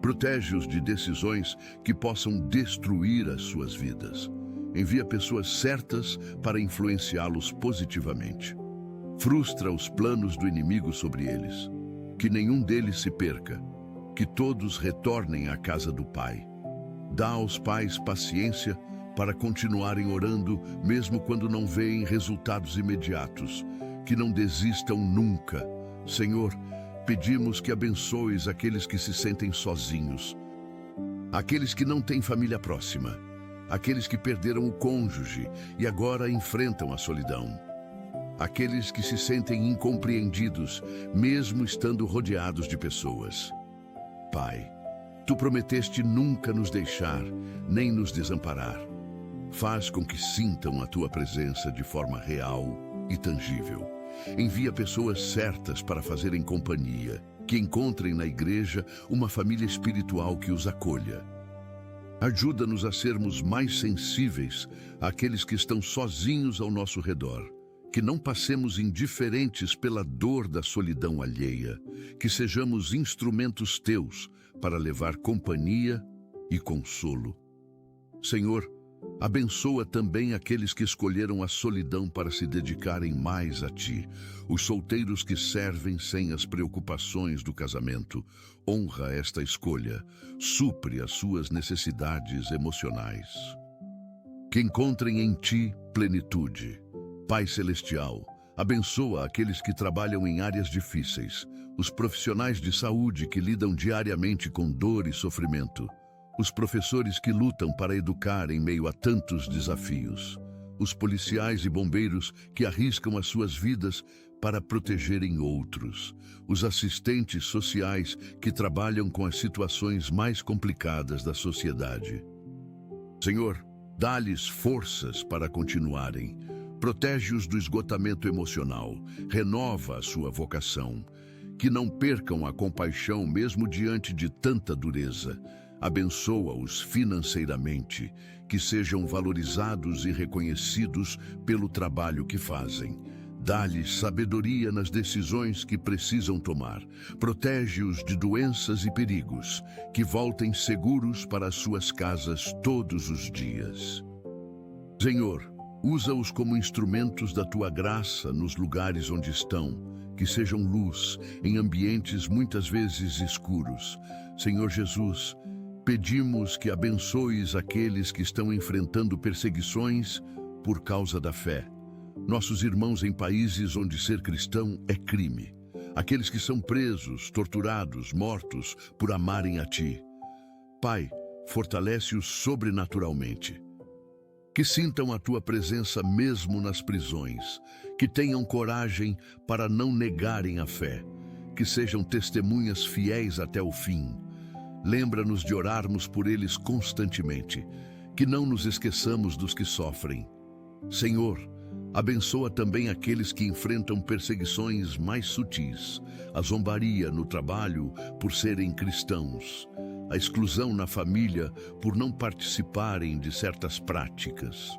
Protege-os de decisões que possam destruir as suas vidas. Envia pessoas certas para influenciá-los positivamente. Frustra os planos do inimigo sobre eles. Que nenhum deles se perca. Que todos retornem à casa do Pai. Dá aos pais paciência para continuarem orando, mesmo quando não veem resultados imediatos. Que não desistam nunca. Senhor, pedimos que abençoes aqueles que se sentem sozinhos, aqueles que não têm família próxima, aqueles que perderam o cônjuge e agora enfrentam a solidão, aqueles que se sentem incompreendidos, mesmo estando rodeados de pessoas. Pai, tu prometeste nunca nos deixar, nem nos desamparar. Faz com que sintam a tua presença de forma real e tangível. Envia pessoas certas para fazerem companhia, que encontrem na igreja uma família espiritual que os acolha. Ajuda-nos a sermos mais sensíveis àqueles que estão sozinhos ao nosso redor, que não passemos indiferentes pela dor da solidão alheia, que sejamos instrumentos teus para levar companhia e consolo. Senhor, abençoa também aqueles que escolheram a solidão para se dedicarem mais a ti, os solteiros que servem sem as preocupações do casamento. Honra esta escolha, supre as suas necessidades emocionais. Que encontrem em ti plenitude. Pai Celestial, abençoa aqueles que trabalham em áreas difíceis, os profissionais de saúde que lidam diariamente com dor e sofrimento, os professores que lutam para educar em meio a tantos desafios, os policiais e bombeiros que arriscam as suas vidas para protegerem outros, os assistentes sociais que trabalham com as situações mais complicadas da sociedade. Senhor, dá-lhes forças para continuarem. Protege-os do esgotamento emocional, renova a sua vocação, que não percam a compaixão mesmo diante de tanta dureza. Abençoa-os financeiramente, que sejam valorizados e reconhecidos pelo trabalho que fazem. Dá-lhes sabedoria nas decisões que precisam tomar. Protege-os de doenças e perigos, que voltem seguros para as suas casas todos os dias. Senhor, usa-os como instrumentos da tua graça nos lugares onde estão, que sejam luz em ambientes muitas vezes escuros. Senhor Jesus, pedimos que abençoes aqueles que estão enfrentando perseguições por causa da fé. Nossos irmãos em países onde ser cristão é crime. Aqueles que são presos, torturados, mortos por amarem a Ti. Pai, fortalece-os sobrenaturalmente. Que sintam a Tua presença mesmo nas prisões. Que tenham coragem para não negarem a fé. Que sejam testemunhas fiéis até o fim. Lembra-nos de orarmos por eles constantemente. Que não nos esqueçamos dos que sofrem. Senhor, abençoa também aqueles que enfrentam perseguições mais sutis, a zombaria no trabalho por serem cristãos, a exclusão na família por não participarem de certas práticas,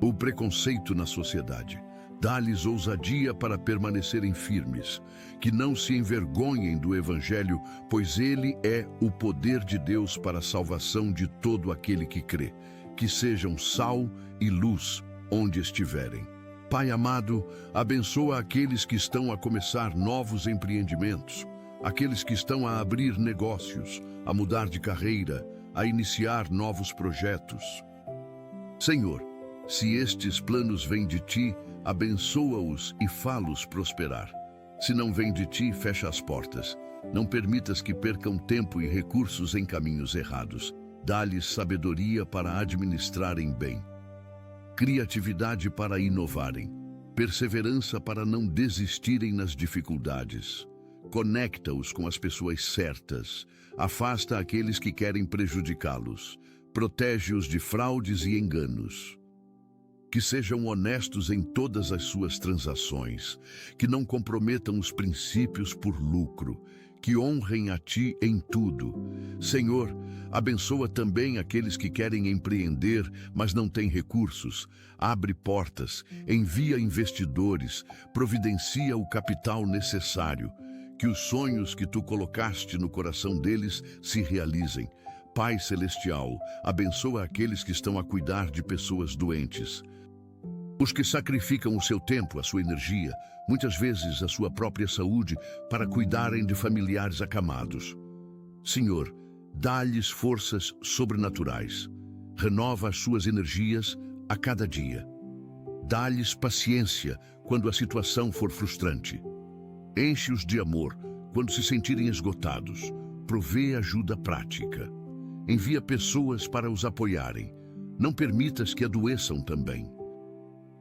o preconceito na sociedade. Dá-lhes ousadia para permanecerem firmes, que não se envergonhem do Evangelho, pois ele é o poder de Deus para a salvação de todo aquele que crê. Que sejam sal e luz onde estiverem. Pai amado, abençoa aqueles que estão a começar novos empreendimentos, aqueles que estão a abrir negócios, a mudar de carreira, a iniciar novos projetos. Senhor, se estes planos vêm de Ti, abençoa-os e fá-los prosperar. Se não vêm de Ti, fecha as portas. Não permitas que percam tempo e recursos em caminhos errados. Dá-lhes sabedoria para administrarem bem. Criatividade para inovarem, perseverança para não desistirem nas dificuldades. Conecta-os com as pessoas certas, afasta aqueles que querem prejudicá-los, protege-os de fraudes e enganos. Que sejam honestos em todas as suas transações, que não comprometam os princípios por lucro, que honrem a Ti em tudo. Senhor, abençoa também aqueles que querem empreender, mas não têm recursos. Abre portas, envia investidores, providencia o capital necessário. Que os sonhos que Tu colocaste no coração deles se realizem. Pai Celestial, abençoa aqueles que estão a cuidar de pessoas doentes. Os que sacrificam o seu tempo, a sua energia, muitas vezes a sua própria saúde, para cuidarem de familiares acamados. Senhor, dá-lhes forças sobrenaturais. Renova as suas energias a cada dia. Dá-lhes paciência quando a situação for frustrante. Enche-os de amor quando se sentirem esgotados. Provê ajuda prática. Envia pessoas para os apoiarem. Não permitas que adoeçam também.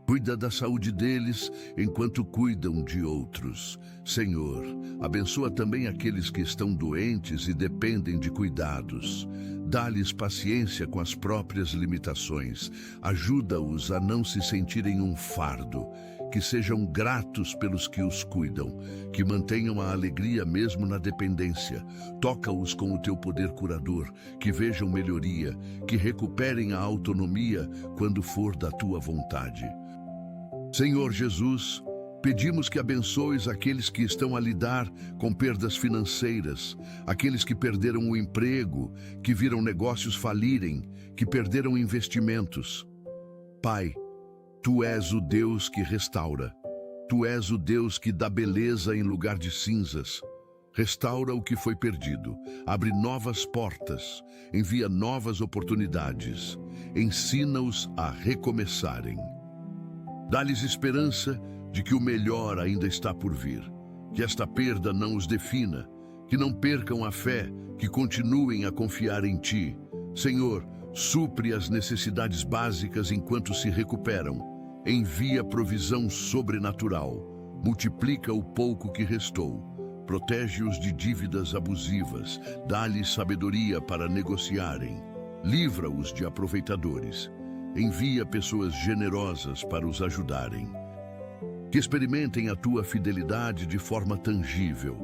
Cuida da saúde deles enquanto cuidam de outros. Senhor, abençoa também aqueles que estão doentes e dependem de cuidados. Dá-lhes paciência com as próprias limitações. Ajuda-os a não se sentirem um fardo. Que sejam gratos pelos que os cuidam. Que mantenham a alegria mesmo na dependência. Toca-os com o Teu poder curador. Que vejam melhoria. Que recuperem a autonomia quando for da Tua vontade. Senhor Jesus, pedimos que abençoes aqueles que estão a lidar com perdas financeiras, aqueles que perderam o emprego, que viram negócios falirem, que perderam investimentos. Pai, Tu és o Deus que restaura. Tu és o Deus que dá beleza em lugar de cinzas. Restaura o que foi perdido, abre novas portas, envia novas oportunidades, ensina-os a recomeçarem. Dá-lhes esperança de que o melhor ainda está por vir, que esta perda não os defina, que não percam a fé, que continuem a confiar em Ti. Senhor, supre as necessidades básicas enquanto se recuperam. Envia provisão sobrenatural, multiplica o pouco que restou. Protege-os de dívidas abusivas, dá-lhes sabedoria para negociarem. Livra-os de aproveitadores. Envia pessoas generosas para os ajudarem. Que experimentem a Tua fidelidade de forma tangível.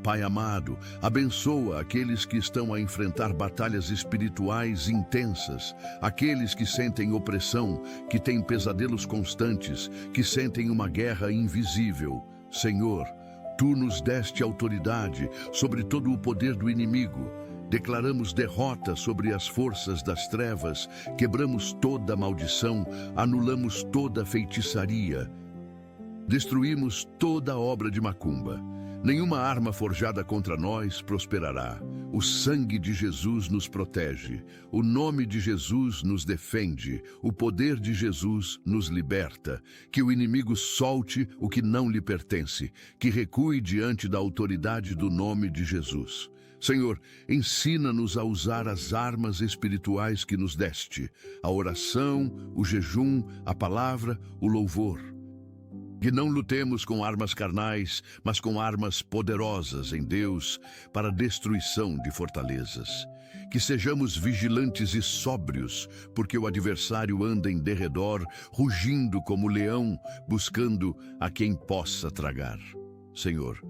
Pai amado, abençoa aqueles que estão a enfrentar batalhas espirituais intensas, aqueles que sentem opressão, que têm pesadelos constantes, que sentem uma guerra invisível. Senhor, Tu nos deste autoridade sobre todo o poder do inimigo. Declaramos derrota sobre as forças das trevas, quebramos toda maldição, anulamos toda feitiçaria, destruímos toda obra de macumba. Nenhuma arma forjada contra nós prosperará. O sangue de Jesus nos protege. O nome de Jesus nos defende. O poder de Jesus nos liberta. Que o inimigo solte o que não lhe pertence. Que recue diante da autoridade do nome de Jesus. Senhor, ensina-nos a usar as armas espirituais que nos deste. A oração, o jejum, a palavra, o louvor. Que não lutemos com armas carnais, mas com armas poderosas em Deus para a destruição de fortalezas. Que sejamos vigilantes e sóbrios, porque o adversário anda em derredor, rugindo como leão, buscando a quem possa tragar. Senhor,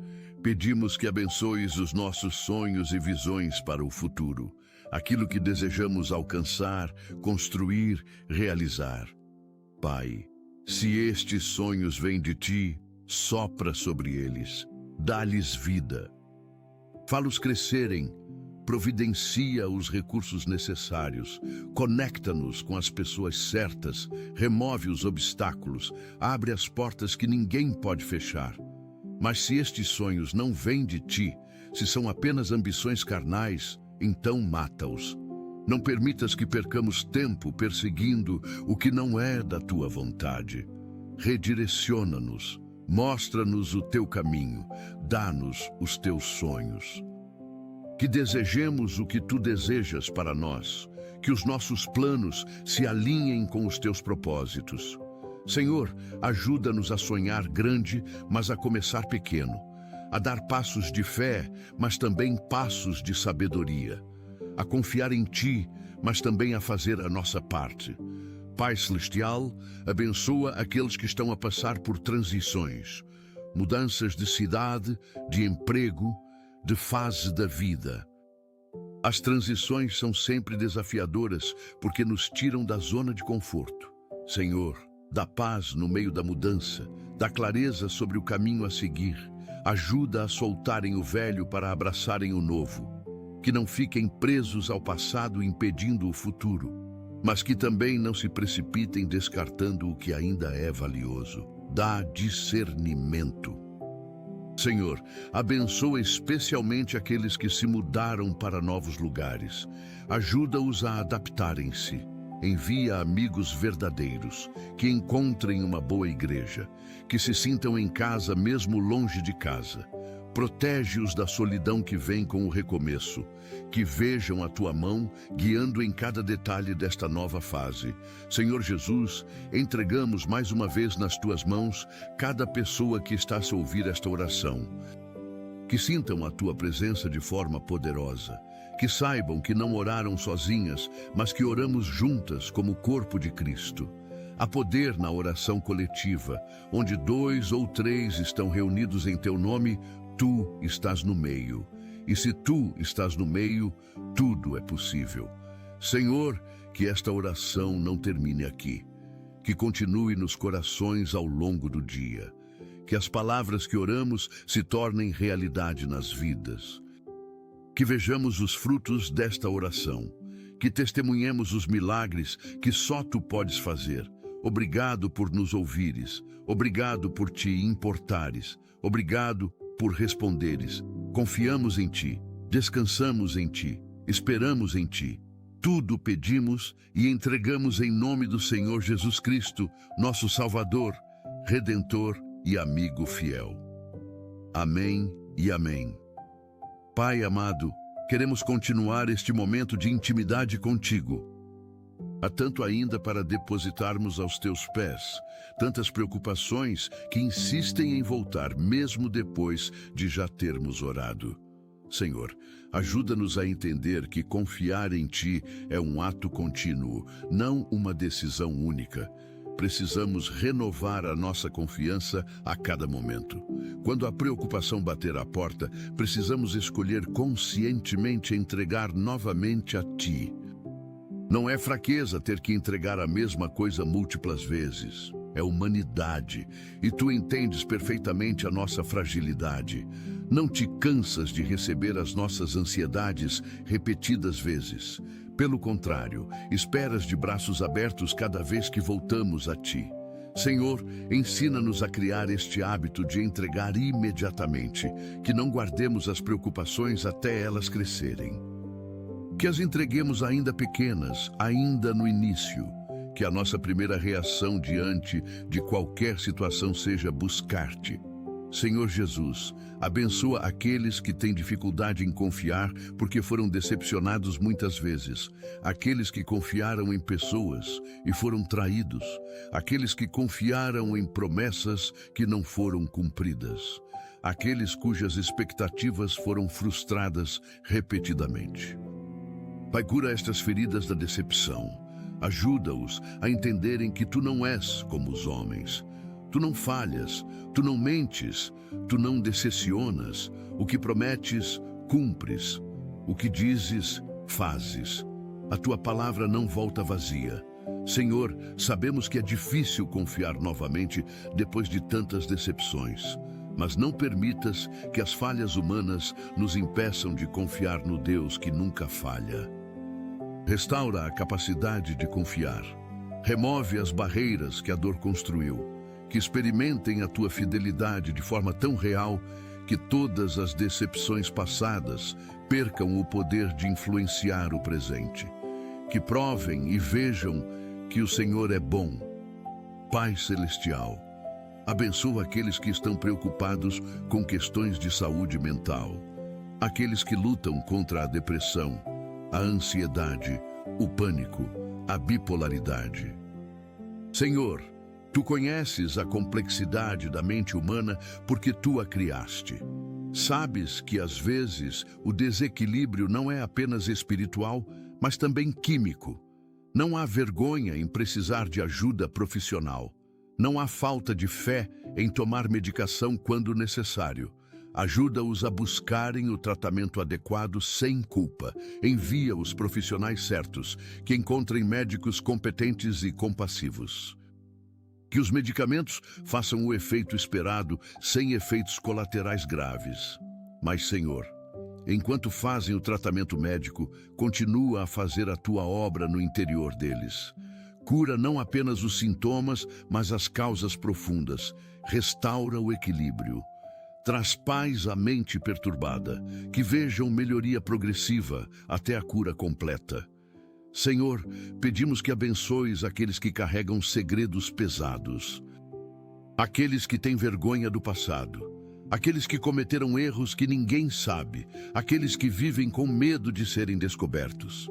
pedimos que abençoes os nossos sonhos e visões para o futuro, aquilo que desejamos alcançar, construir, realizar. Pai, se estes sonhos vêm de Ti, sopra sobre eles, dá-lhes vida. Fá-los crescerem, providencia os recursos necessários, conecta-nos com as pessoas certas, remove os obstáculos, abre as portas que ninguém pode fechar. Mas se estes sonhos não vêm de Ti, se são apenas ambições carnais, então mata-os. Não permitas que percamos tempo perseguindo o que não é da Tua vontade. Redireciona-nos, mostra-nos o Teu caminho, dá-nos os Teus sonhos. Que desejemos o que Tu desejas para nós, que os nossos planos se alinhem com os Teus propósitos. Senhor, ajuda-nos a sonhar grande, mas a começar pequeno, a dar passos de fé, mas também passos de sabedoria, a confiar em Ti, mas também a fazer a nossa parte. Pai Celestial, abençoa aqueles que estão a passar por transições, mudanças de cidade, de emprego, de fase da vida. As transições são sempre desafiadoras porque nos tiram da zona de conforto. Senhor, dá paz no meio da mudança, dá clareza sobre o caminho a seguir, ajuda a soltarem o velho para abraçarem o novo. Que não fiquem presos ao passado impedindo o futuro, mas que também não se precipitem descartando o que ainda é valioso. Dá discernimento. Senhor, abençoa especialmente aqueles que se mudaram para novos lugares. Ajuda-os a adaptarem-se. Envia amigos verdadeiros, que encontrem uma boa igreja, que se sintam em casa mesmo longe de casa. Protege-os da solidão que vem com o recomeço, que vejam a Tua mão guiando em cada detalhe desta nova fase. Senhor Jesus, entregamos mais uma vez nas Tuas mãos cada pessoa que está a ouvir esta oração. Que sintam a Tua presença de forma poderosa, que saibam que não oraram sozinhas, mas que oramos juntas como o corpo de Cristo. Há poder na oração coletiva, onde 2 ou 3 estão reunidos em Teu nome, Tu estás no meio. E se Tu estás no meio, tudo é possível. Senhor, que esta oração não termine aqui. Que continue nos corações ao longo do dia. Que as palavras que oramos se tornem realidade nas vidas. Que vejamos os frutos desta oração. Que testemunhemos os milagres que só Tu podes fazer. Obrigado por nos ouvires. Obrigado por Te importares. Obrigado por responderes. Confiamos em Ti, descansamos em Ti, esperamos em Ti. Tudo pedimos e entregamos em nome do Senhor Jesus Cristo, nosso Salvador, Redentor e amigo fiel. Amém e amém. Pai amado, queremos continuar este momento de intimidade contigo. Há tanto ainda para depositarmos aos Teus pés, tantas preocupações que insistem em voltar mesmo depois de já termos orado. Senhor, ajuda-nos a entender que confiar em Ti é um ato contínuo, não uma decisão única. precisamos renovar a nossa confiança a cada momento. Quando a preocupação bater à porta, precisamos escolher conscientemente entregar novamente a Ti. Não é fraqueza ter que entregar a mesma coisa múltiplas vezes. É humanidade, e Tu entendes perfeitamente a nossa fragilidade. Não te cansas de receber as nossas ansiedades repetidas vezes. Pelo contrário, esperas de braços abertos cada vez que voltamos a Ti. Senhor, ensina-nos a criar este hábito de entregar imediatamente, que não guardemos as preocupações até elas crescerem. Que as entreguemos ainda pequenas, ainda no início. Que a nossa primeira reação diante de qualquer situação seja buscar-te. Senhor Jesus, abençoa aqueles que têm dificuldade em confiar porque foram decepcionados muitas vezes, aqueles que confiaram em pessoas e foram traídos, aqueles que confiaram em promessas que não foram cumpridas, aqueles cujas expectativas foram frustradas repetidamente. Pai, cura estas feridas da decepção. Ajuda-os a entenderem que Tu não és como os homens. Tu não falhas, Tu não mentes, Tu não decepcionas. O que prometes, cumpres. O que dizes, fazes. A Tua palavra não volta vazia. Senhor, sabemos que é difícil confiar novamente depois de tantas decepções. Mas não permitas que as falhas humanas nos impeçam de confiar no Deus que nunca falha. Restaura a capacidade de confiar. Remove as barreiras que a dor construiu. Que experimentem a Tua fidelidade de forma tão real que todas as decepções passadas percam o poder de influenciar o presente. Que provem e vejam que o Senhor é bom. Pai Celestial, abençoa aqueles que estão preocupados com questões de saúde mental, aqueles que lutam contra a depressão, a ansiedade, o pânico, a bipolaridade. Senhor, Tu conheces a complexidade da mente humana porque Tu a criaste. Sabes que às vezes o desequilíbrio não é apenas espiritual, mas também químico. Não há vergonha em precisar de ajuda profissional. Não há falta de fé em tomar medicação quando necessário. Ajuda-os a buscarem o tratamento adequado sem culpa. Envia os profissionais certos, que encontrem médicos competentes e compassivos. Que os medicamentos façam o efeito esperado, sem efeitos colaterais graves. Mas, Senhor, enquanto fazem o tratamento médico, continua a fazer a Tua obra no interior deles. Cura não apenas os sintomas, mas as causas profundas. Restaura o equilíbrio. Traz paz à mente perturbada, que vejam melhoria progressiva até a cura completa. Senhor, pedimos que abençoes aqueles que carregam segredos pesados, aqueles que têm vergonha do passado, aqueles que cometeram erros que ninguém sabe, aqueles que vivem com medo de serem descobertos.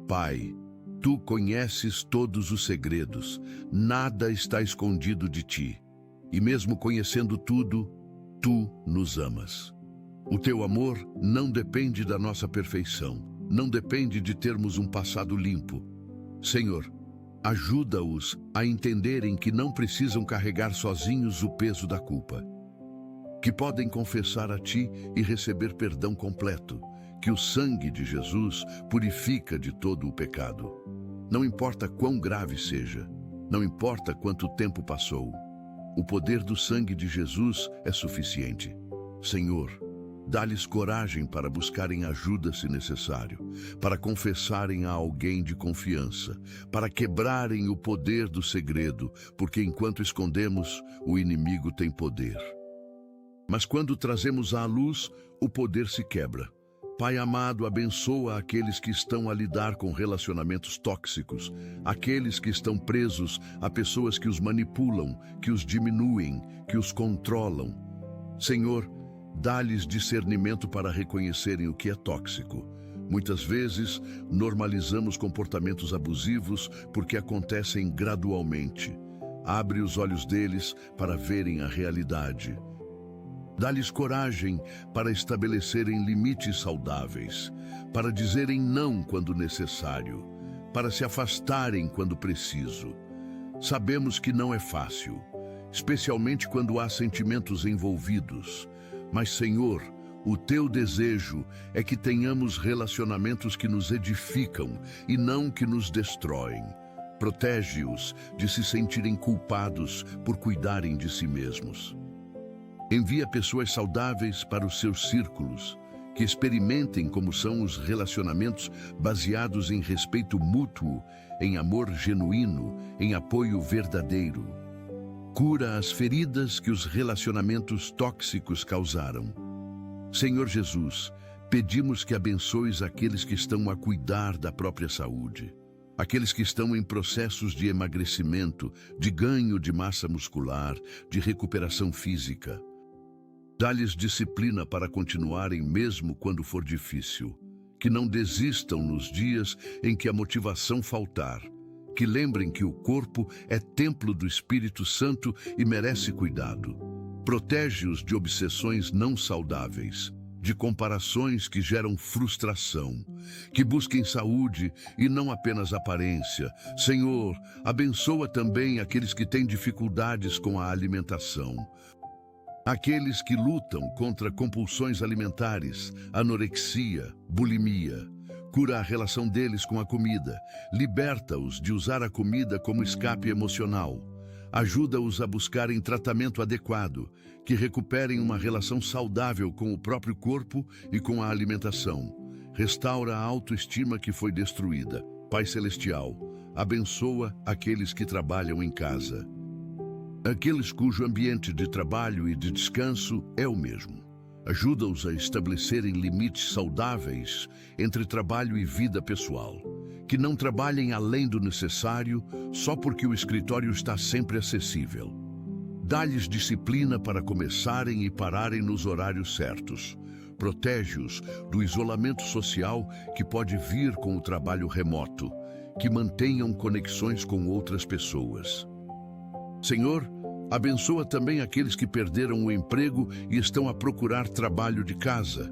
Pai, Tu conheces todos os segredos, nada está escondido de Ti, e mesmo conhecendo tudo, Tu nos amas. O Teu amor não depende da nossa perfeição, não depende de termos um passado limpo. Senhor, ajuda-os a entenderem que não precisam carregar sozinhos o peso da culpa, que podem confessar a Ti e receber perdão completo, que o sangue de Jesus purifica de todo o pecado. Não importa quão grave seja, não importa quanto tempo passou, o poder do sangue de Jesus é suficiente. Senhor, dá-lhes coragem para buscarem ajuda se necessário, para confessarem a alguém de confiança, para quebrarem o poder do segredo, porque enquanto escondemos, o inimigo tem poder. Mas quando trazemos à luz, o poder se quebra. Pai amado, abençoa aqueles que estão a lidar com relacionamentos tóxicos, aqueles que estão presos a pessoas que os manipulam, que os diminuem, que os controlam. Senhor, dá-lhes discernimento para reconhecerem o que é tóxico. Muitas vezes, normalizamos comportamentos abusivos porque acontecem gradualmente. Abre os olhos deles para verem a realidade. Dá-lhes coragem para estabelecerem limites saudáveis, para dizerem não quando necessário, para se afastarem quando preciso. Sabemos que não é fácil, especialmente quando há sentimentos envolvidos. Mas, Senhor, o teu desejo é que tenhamos relacionamentos que nos edificam e não que nos destroem. Protege-os de se sentirem culpados por cuidarem de si mesmos. Envia pessoas saudáveis para os seus círculos, que experimentem como são os relacionamentos baseados em respeito mútuo, em amor genuíno, em apoio verdadeiro. Cura as feridas que os relacionamentos tóxicos causaram. Senhor Jesus, pedimos que abençoes aqueles que estão a cuidar da própria saúde, aqueles que estão em processos de emagrecimento, de ganho de massa muscular, de recuperação física. Dá-lhes disciplina para continuarem mesmo quando for difícil. Que não desistam nos dias em que a motivação faltar. Que lembrem que o corpo é templo do Espírito Santo e merece cuidado. Protege-os de obsessões não saudáveis, de comparações que geram frustração. Que busquem saúde e não apenas aparência. Senhor, abençoa também aqueles que têm dificuldades com a alimentação. Aqueles que lutam contra compulsões alimentares, anorexia, bulimia. Cura a relação deles com a comida. Liberta-os de usar a comida como escape emocional. Ajuda-os a buscarem tratamento adequado, que recuperem uma relação saudável com o próprio corpo e com a alimentação. Restaura a autoestima que foi destruída. Pai Celestial, abençoa aqueles que trabalham em casa. Aqueles cujo ambiente de trabalho e de descanso é o mesmo. Ajuda-os a estabelecerem limites saudáveis entre trabalho e vida pessoal. Que não trabalhem além do necessário só porque o escritório está sempre acessível. Dá-lhes disciplina para começarem e pararem nos horários certos. Protege-os do isolamento social que pode vir com o trabalho remoto. Que mantenham conexões com outras pessoas. Senhor, abençoa também aqueles que perderam o emprego e estão a procurar trabalho de casa.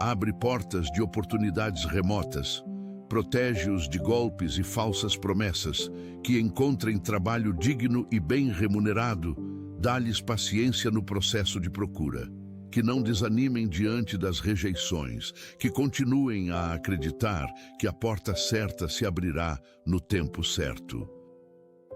Abre portas de oportunidades remotas. Protege-os de golpes e falsas promessas. Que encontrem trabalho digno e bem remunerado. Dá-lhes paciência no processo de procura. Que não desanimem diante das rejeições. Que continuem a acreditar que a porta certa se abrirá no tempo certo.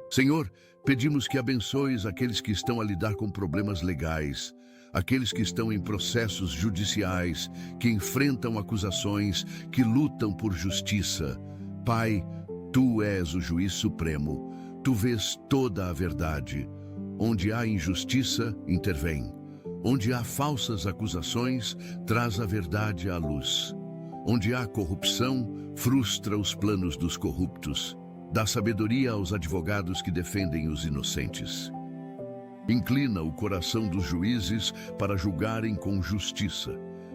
Senhor, pedimos que abençoes aqueles que estão a lidar com problemas legais, aqueles que estão em processos judiciais, que enfrentam acusações, que lutam por justiça. Pai, Tu és o juiz supremo, Tu vês toda a verdade. Onde há injustiça, intervém. Onde há falsas acusações, traz a verdade à luz. Onde há corrupção, frustra os planos dos corruptos. Dá sabedoria aos advogados que defendem os inocentes. Inclina o coração dos juízes para julgarem com justiça.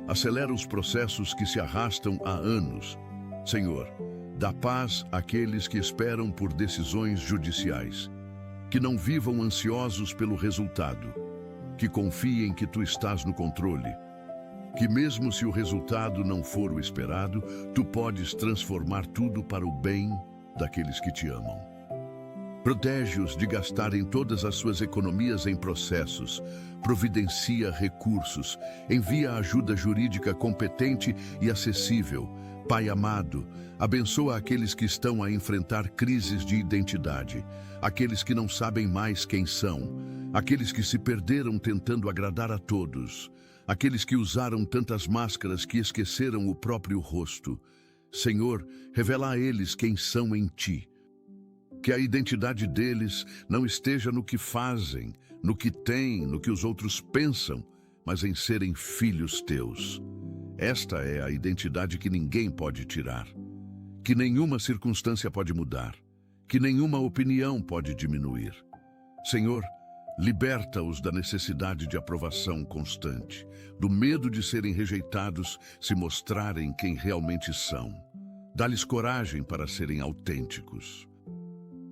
Acelera os processos que se arrastam há anos. Senhor, dá paz àqueles que esperam por decisões judiciais. Que não vivam ansiosos pelo resultado. Que confiem que Tu estás no controle. Que mesmo se o resultado não for o esperado, Tu podes transformar tudo para o bem daqueles que Te amam. Protege-os de gastarem todas as suas economias em processos. Providencia recursos. Envia ajuda jurídica competente e acessível. Pai amado, abençoa aqueles que estão a enfrentar crises de identidade. Aqueles que não sabem mais quem são. Aqueles que se perderam tentando agradar a todos. Aqueles que usaram tantas máscaras que esqueceram o próprio rosto. Senhor, revela a eles quem são em Ti. Que a identidade deles não esteja no que fazem, no que têm, no que os outros pensam, mas em serem filhos Teus. Esta é a identidade que ninguém pode tirar, que nenhuma circunstância pode mudar, que nenhuma opinião pode diminuir. Senhor, liberta-os da necessidade de aprovação constante, do medo de serem rejeitados se mostrarem quem realmente são. Dá-lhes coragem para serem autênticos,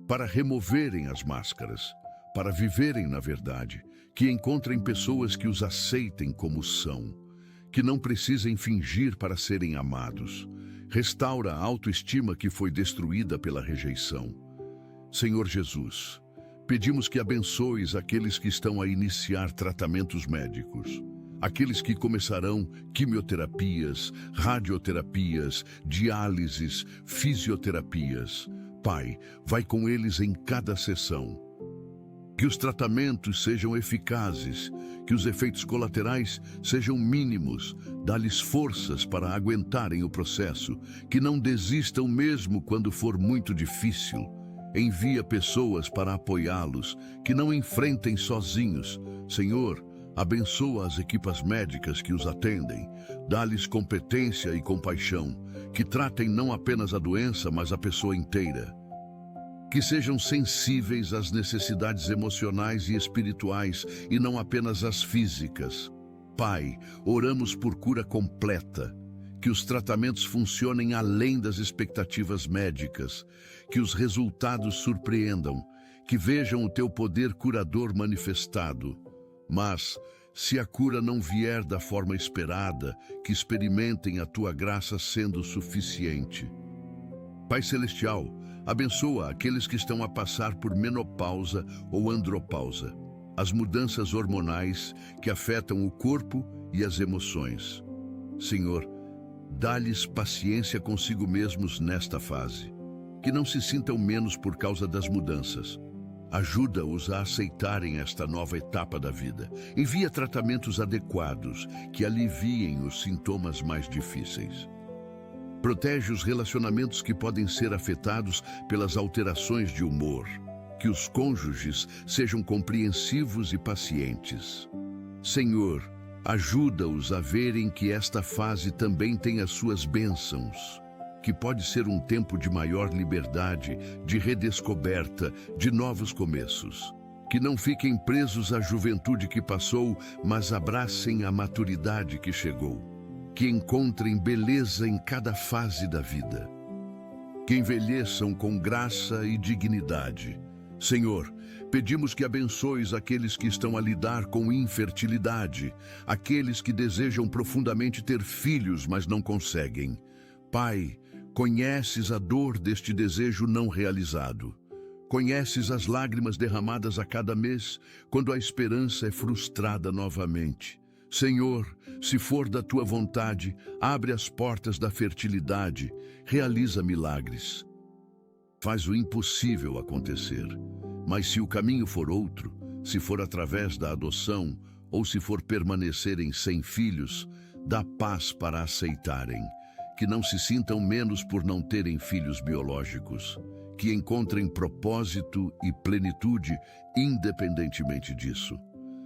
para removerem as máscaras, para viverem na verdade, que encontrem pessoas que os aceitem como são, que não precisem fingir para serem amados. Restaura a autoestima que foi destruída pela rejeição. Senhor Jesus, pedimos que abençoes aqueles que estão a iniciar tratamentos médicos, aqueles que começarão quimioterapias, radioterapias, diálises, fisioterapias. Pai, vai com eles em cada sessão. Que os tratamentos sejam eficazes, que os efeitos colaterais sejam mínimos, dá-lhes forças para aguentarem o processo, que não desistam mesmo quando for muito difícil. Envia pessoas para apoiá-los, que não enfrentem sozinhos. Senhor, abençoa as equipas médicas que os atendem, dá-lhes competência e compaixão, que tratem não apenas a doença, mas a pessoa inteira. Que sejam sensíveis às necessidades emocionais e espirituais e não apenas às físicas. Pai, oramos por cura completa, que os tratamentos funcionem além das expectativas médicas, que os resultados surpreendam, que vejam o teu poder curador manifestado. Mas, se a cura não vier da forma esperada, que experimentem a tua graça sendo suficiente. Pai Celestial, abençoa aqueles que estão a passar por menopausa ou andropausa, as mudanças hormonais que afetam o corpo e as emoções. Senhor, dá-lhes paciência consigo mesmos nesta fase, que não se sintam menos por causa das mudanças. Ajuda-os a aceitarem esta nova etapa da vida. Envia tratamentos adequados que aliviem os sintomas mais difíceis. Protege os relacionamentos que podem ser afetados pelas alterações de humor. Que os cônjuges sejam compreensivos e pacientes. Senhor, ajuda-os a verem que esta fase também tem as suas bênçãos, que pode ser um tempo de maior liberdade, de redescoberta, de novos começos. Que não fiquem presos à juventude que passou, mas abracem a maturidade que chegou. Que encontrem beleza em cada fase da vida. Que envelheçam com graça e dignidade. Senhor, pedimos que abençoes aqueles que estão a lidar com infertilidade, aqueles que desejam profundamente ter filhos, mas não conseguem. Pai, conheces a dor deste desejo não realizado. Conheces as lágrimas derramadas a cada mês, quando a esperança é frustrada novamente. Senhor, se for da tua vontade, abre as portas da fertilidade, realiza milagres. Faz o impossível acontecer. Mas se o caminho for outro, se for através da adoção, ou se for permanecerem sem filhos, dá paz para aceitarem. Que não se sintam menos por não terem filhos biológicos. Que encontrem propósito e plenitude independentemente disso.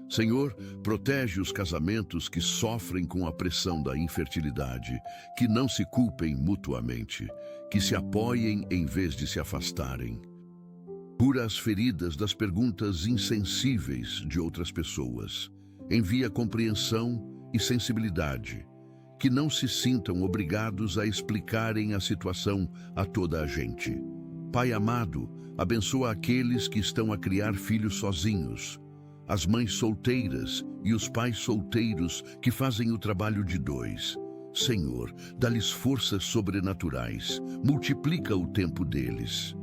Senhor, protege os casamentos que sofrem com a pressão da infertilidade, que não se culpem mutuamente, que se apoiem em vez de se afastarem. Cura as feridas das perguntas insensíveis de outras pessoas. Envia compreensão e sensibilidade, que não se sintam obrigados a explicarem a situação a toda a gente. Pai amado, abençoa aqueles que estão a criar filhos sozinhos, as mães solteiras e os pais solteiros que fazem o trabalho de dois. Senhor, dá-lhes forças sobrenaturais, multiplica o tempo deles.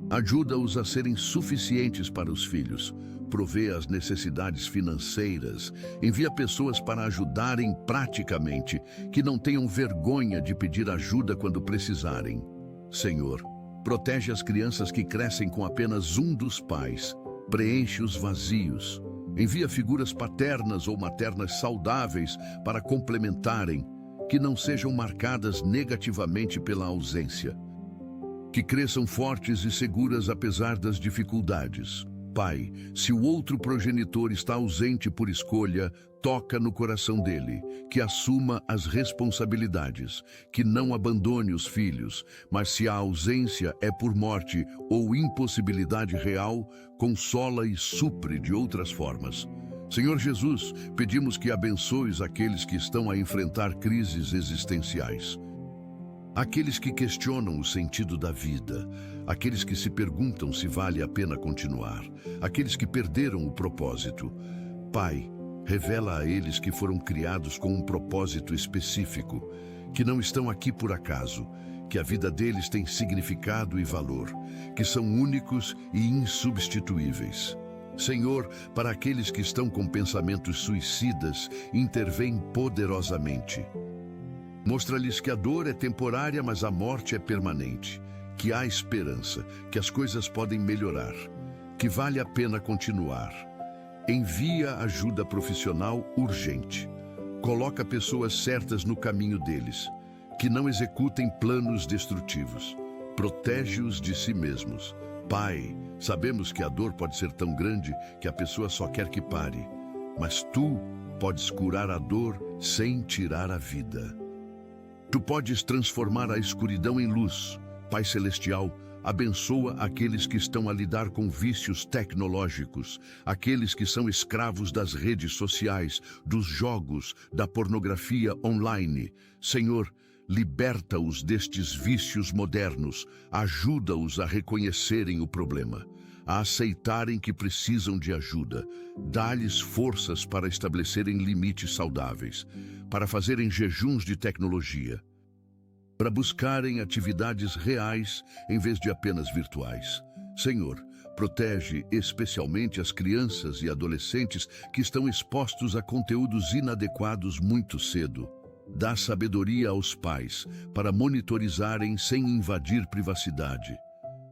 Ajuda-os a serem suficientes para os filhos, provê as necessidades financeiras, envia pessoas para ajudarem praticamente, que não tenham vergonha de pedir ajuda quando precisarem. Senhor, protege as crianças que crescem com apenas um dos pais, preenche os vazios, envia figuras paternas ou maternas saudáveis para complementarem, que não sejam marcadas negativamente pela ausência. Que cresçam fortes e seguras apesar das dificuldades. Pai, se o outro progenitor está ausente por escolha, toca no coração dele, que assuma as responsabilidades, que não abandone os filhos, mas se a ausência é por morte ou impossibilidade real, consola e supre de outras formas. Senhor Jesus, pedimos que abençoes aqueles que estão a enfrentar crises existenciais. Aqueles que questionam o sentido da vida, aqueles que se perguntam se vale a pena continuar, aqueles que perderam o propósito. Pai, revela a eles que foram criados com um propósito específico, que não estão aqui por acaso, que a vida deles tem significado e valor, que são únicos e insubstituíveis. Senhor, para aqueles que estão com pensamentos suicidas, intervém poderosamente. Mostra-lhes que a dor é temporária, mas a morte é permanente, que há esperança, que as coisas podem melhorar, que vale a pena continuar. Envia ajuda profissional urgente. Coloca pessoas certas no caminho deles, que não executem planos destrutivos. Protege-os de si mesmos. Pai, sabemos que a dor pode ser tão grande que a pessoa só quer que pare, mas Tu podes curar a dor sem tirar a vida. Tu podes transformar a escuridão em luz. Pai Celestial, abençoa aqueles que estão a lidar com vícios tecnológicos, aqueles que são escravos das redes sociais, dos jogos, da pornografia online. Senhor, liberta-os destes vícios modernos, ajuda-os a reconhecerem o problema, a aceitarem que precisam de ajuda, dá-lhes forças para estabelecerem limites saudáveis, para fazerem jejuns de tecnologia, para buscarem atividades reais em vez de apenas virtuais. Senhor, protege especialmente as crianças e adolescentes que estão expostos a conteúdos inadequados muito cedo. Dá sabedoria aos pais para monitorizarem sem invadir privacidade,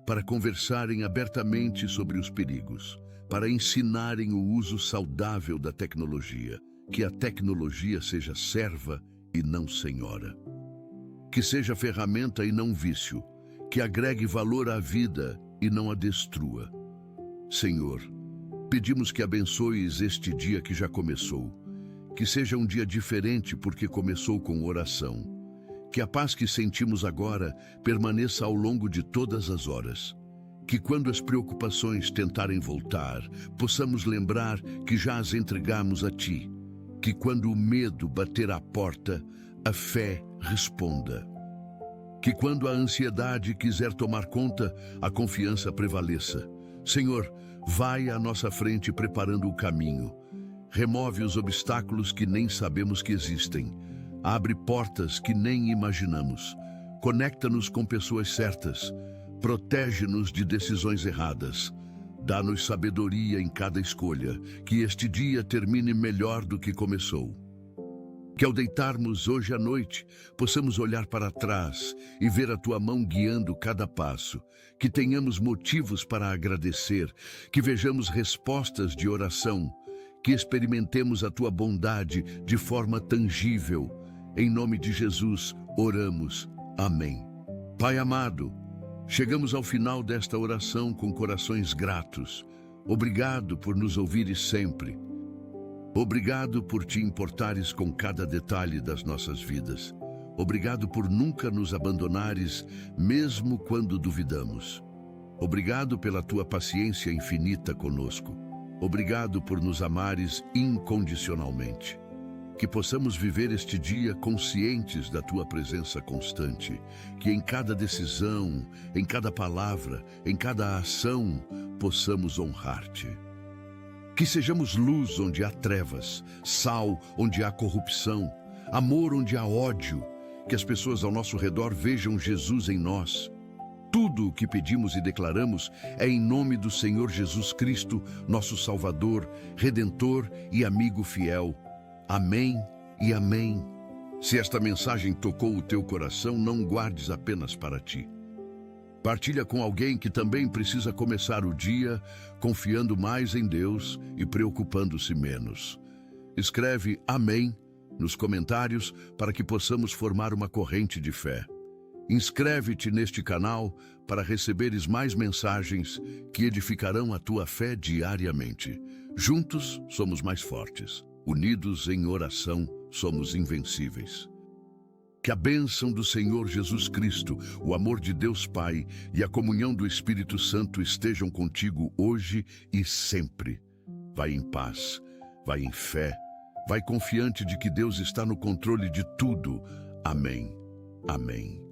para conversarem abertamente sobre os perigos, para ensinarem o uso saudável da tecnologia, que a tecnologia seja serva e não senhora. Que seja ferramenta e não vício, que agregue valor à vida e não a destrua. Senhor, pedimos que abençoes este dia que já começou, que seja um dia diferente porque começou com oração, que a paz que sentimos agora permaneça ao longo de todas as horas, que quando as preocupações tentarem voltar, possamos lembrar que já as entregamos a Ti, que quando o medo bater à porta, a fé responda. Que quando a ansiedade quiser tomar conta, a confiança prevaleça. Senhor, vai à nossa frente preparando o caminho. Remove os obstáculos que nem sabemos que existem. Abre portas que nem imaginamos. Conecta-nos com pessoas certas. Protege-nos de decisões erradas. Dá-nos sabedoria em cada escolha. Que este dia termine melhor do que começou. Que ao deitarmos hoje à noite, possamos olhar para trás e ver a Tua mão guiando cada passo. Que tenhamos motivos para agradecer, que vejamos respostas de oração, que experimentemos a Tua bondade de forma tangível. Em nome de Jesus, oramos. Amém. Pai amado, chegamos ao final desta oração com corações gratos. Obrigado por nos ouvires sempre. Obrigado por Te importares com cada detalhe das nossas vidas. Obrigado por nunca nos abandonares, mesmo quando duvidamos. Obrigado pela Tua paciência infinita conosco. Obrigado por nos amares incondicionalmente. Que possamos viver este dia conscientes da Tua presença constante. Que em cada decisão, em cada palavra, em cada ação, possamos honrar-Te. Que sejamos luz onde há trevas, sal onde há corrupção, amor onde há ódio, que as pessoas ao nosso redor vejam Jesus em nós. Tudo o que pedimos e declaramos é em nome do Senhor Jesus Cristo, nosso Salvador, Redentor e amigo fiel. Amém e amém. Se esta mensagem tocou o teu coração, não guardes apenas para ti. Partilha com alguém que também precisa começar o dia confiando mais em Deus e preocupando-se menos. Escreve Amém nos comentários para que possamos formar uma corrente de fé. Inscreve-te neste canal para receberes mais mensagens que edificarão a tua fé diariamente. Juntos somos mais fortes. Unidos em oração, somos invencíveis. Que a bênção do Senhor Jesus Cristo, o amor de Deus Pai e a comunhão do Espírito Santo estejam contigo hoje e sempre. Vai em paz, vai em fé, vai confiante de que Deus está no controle de tudo. Amém. Amém.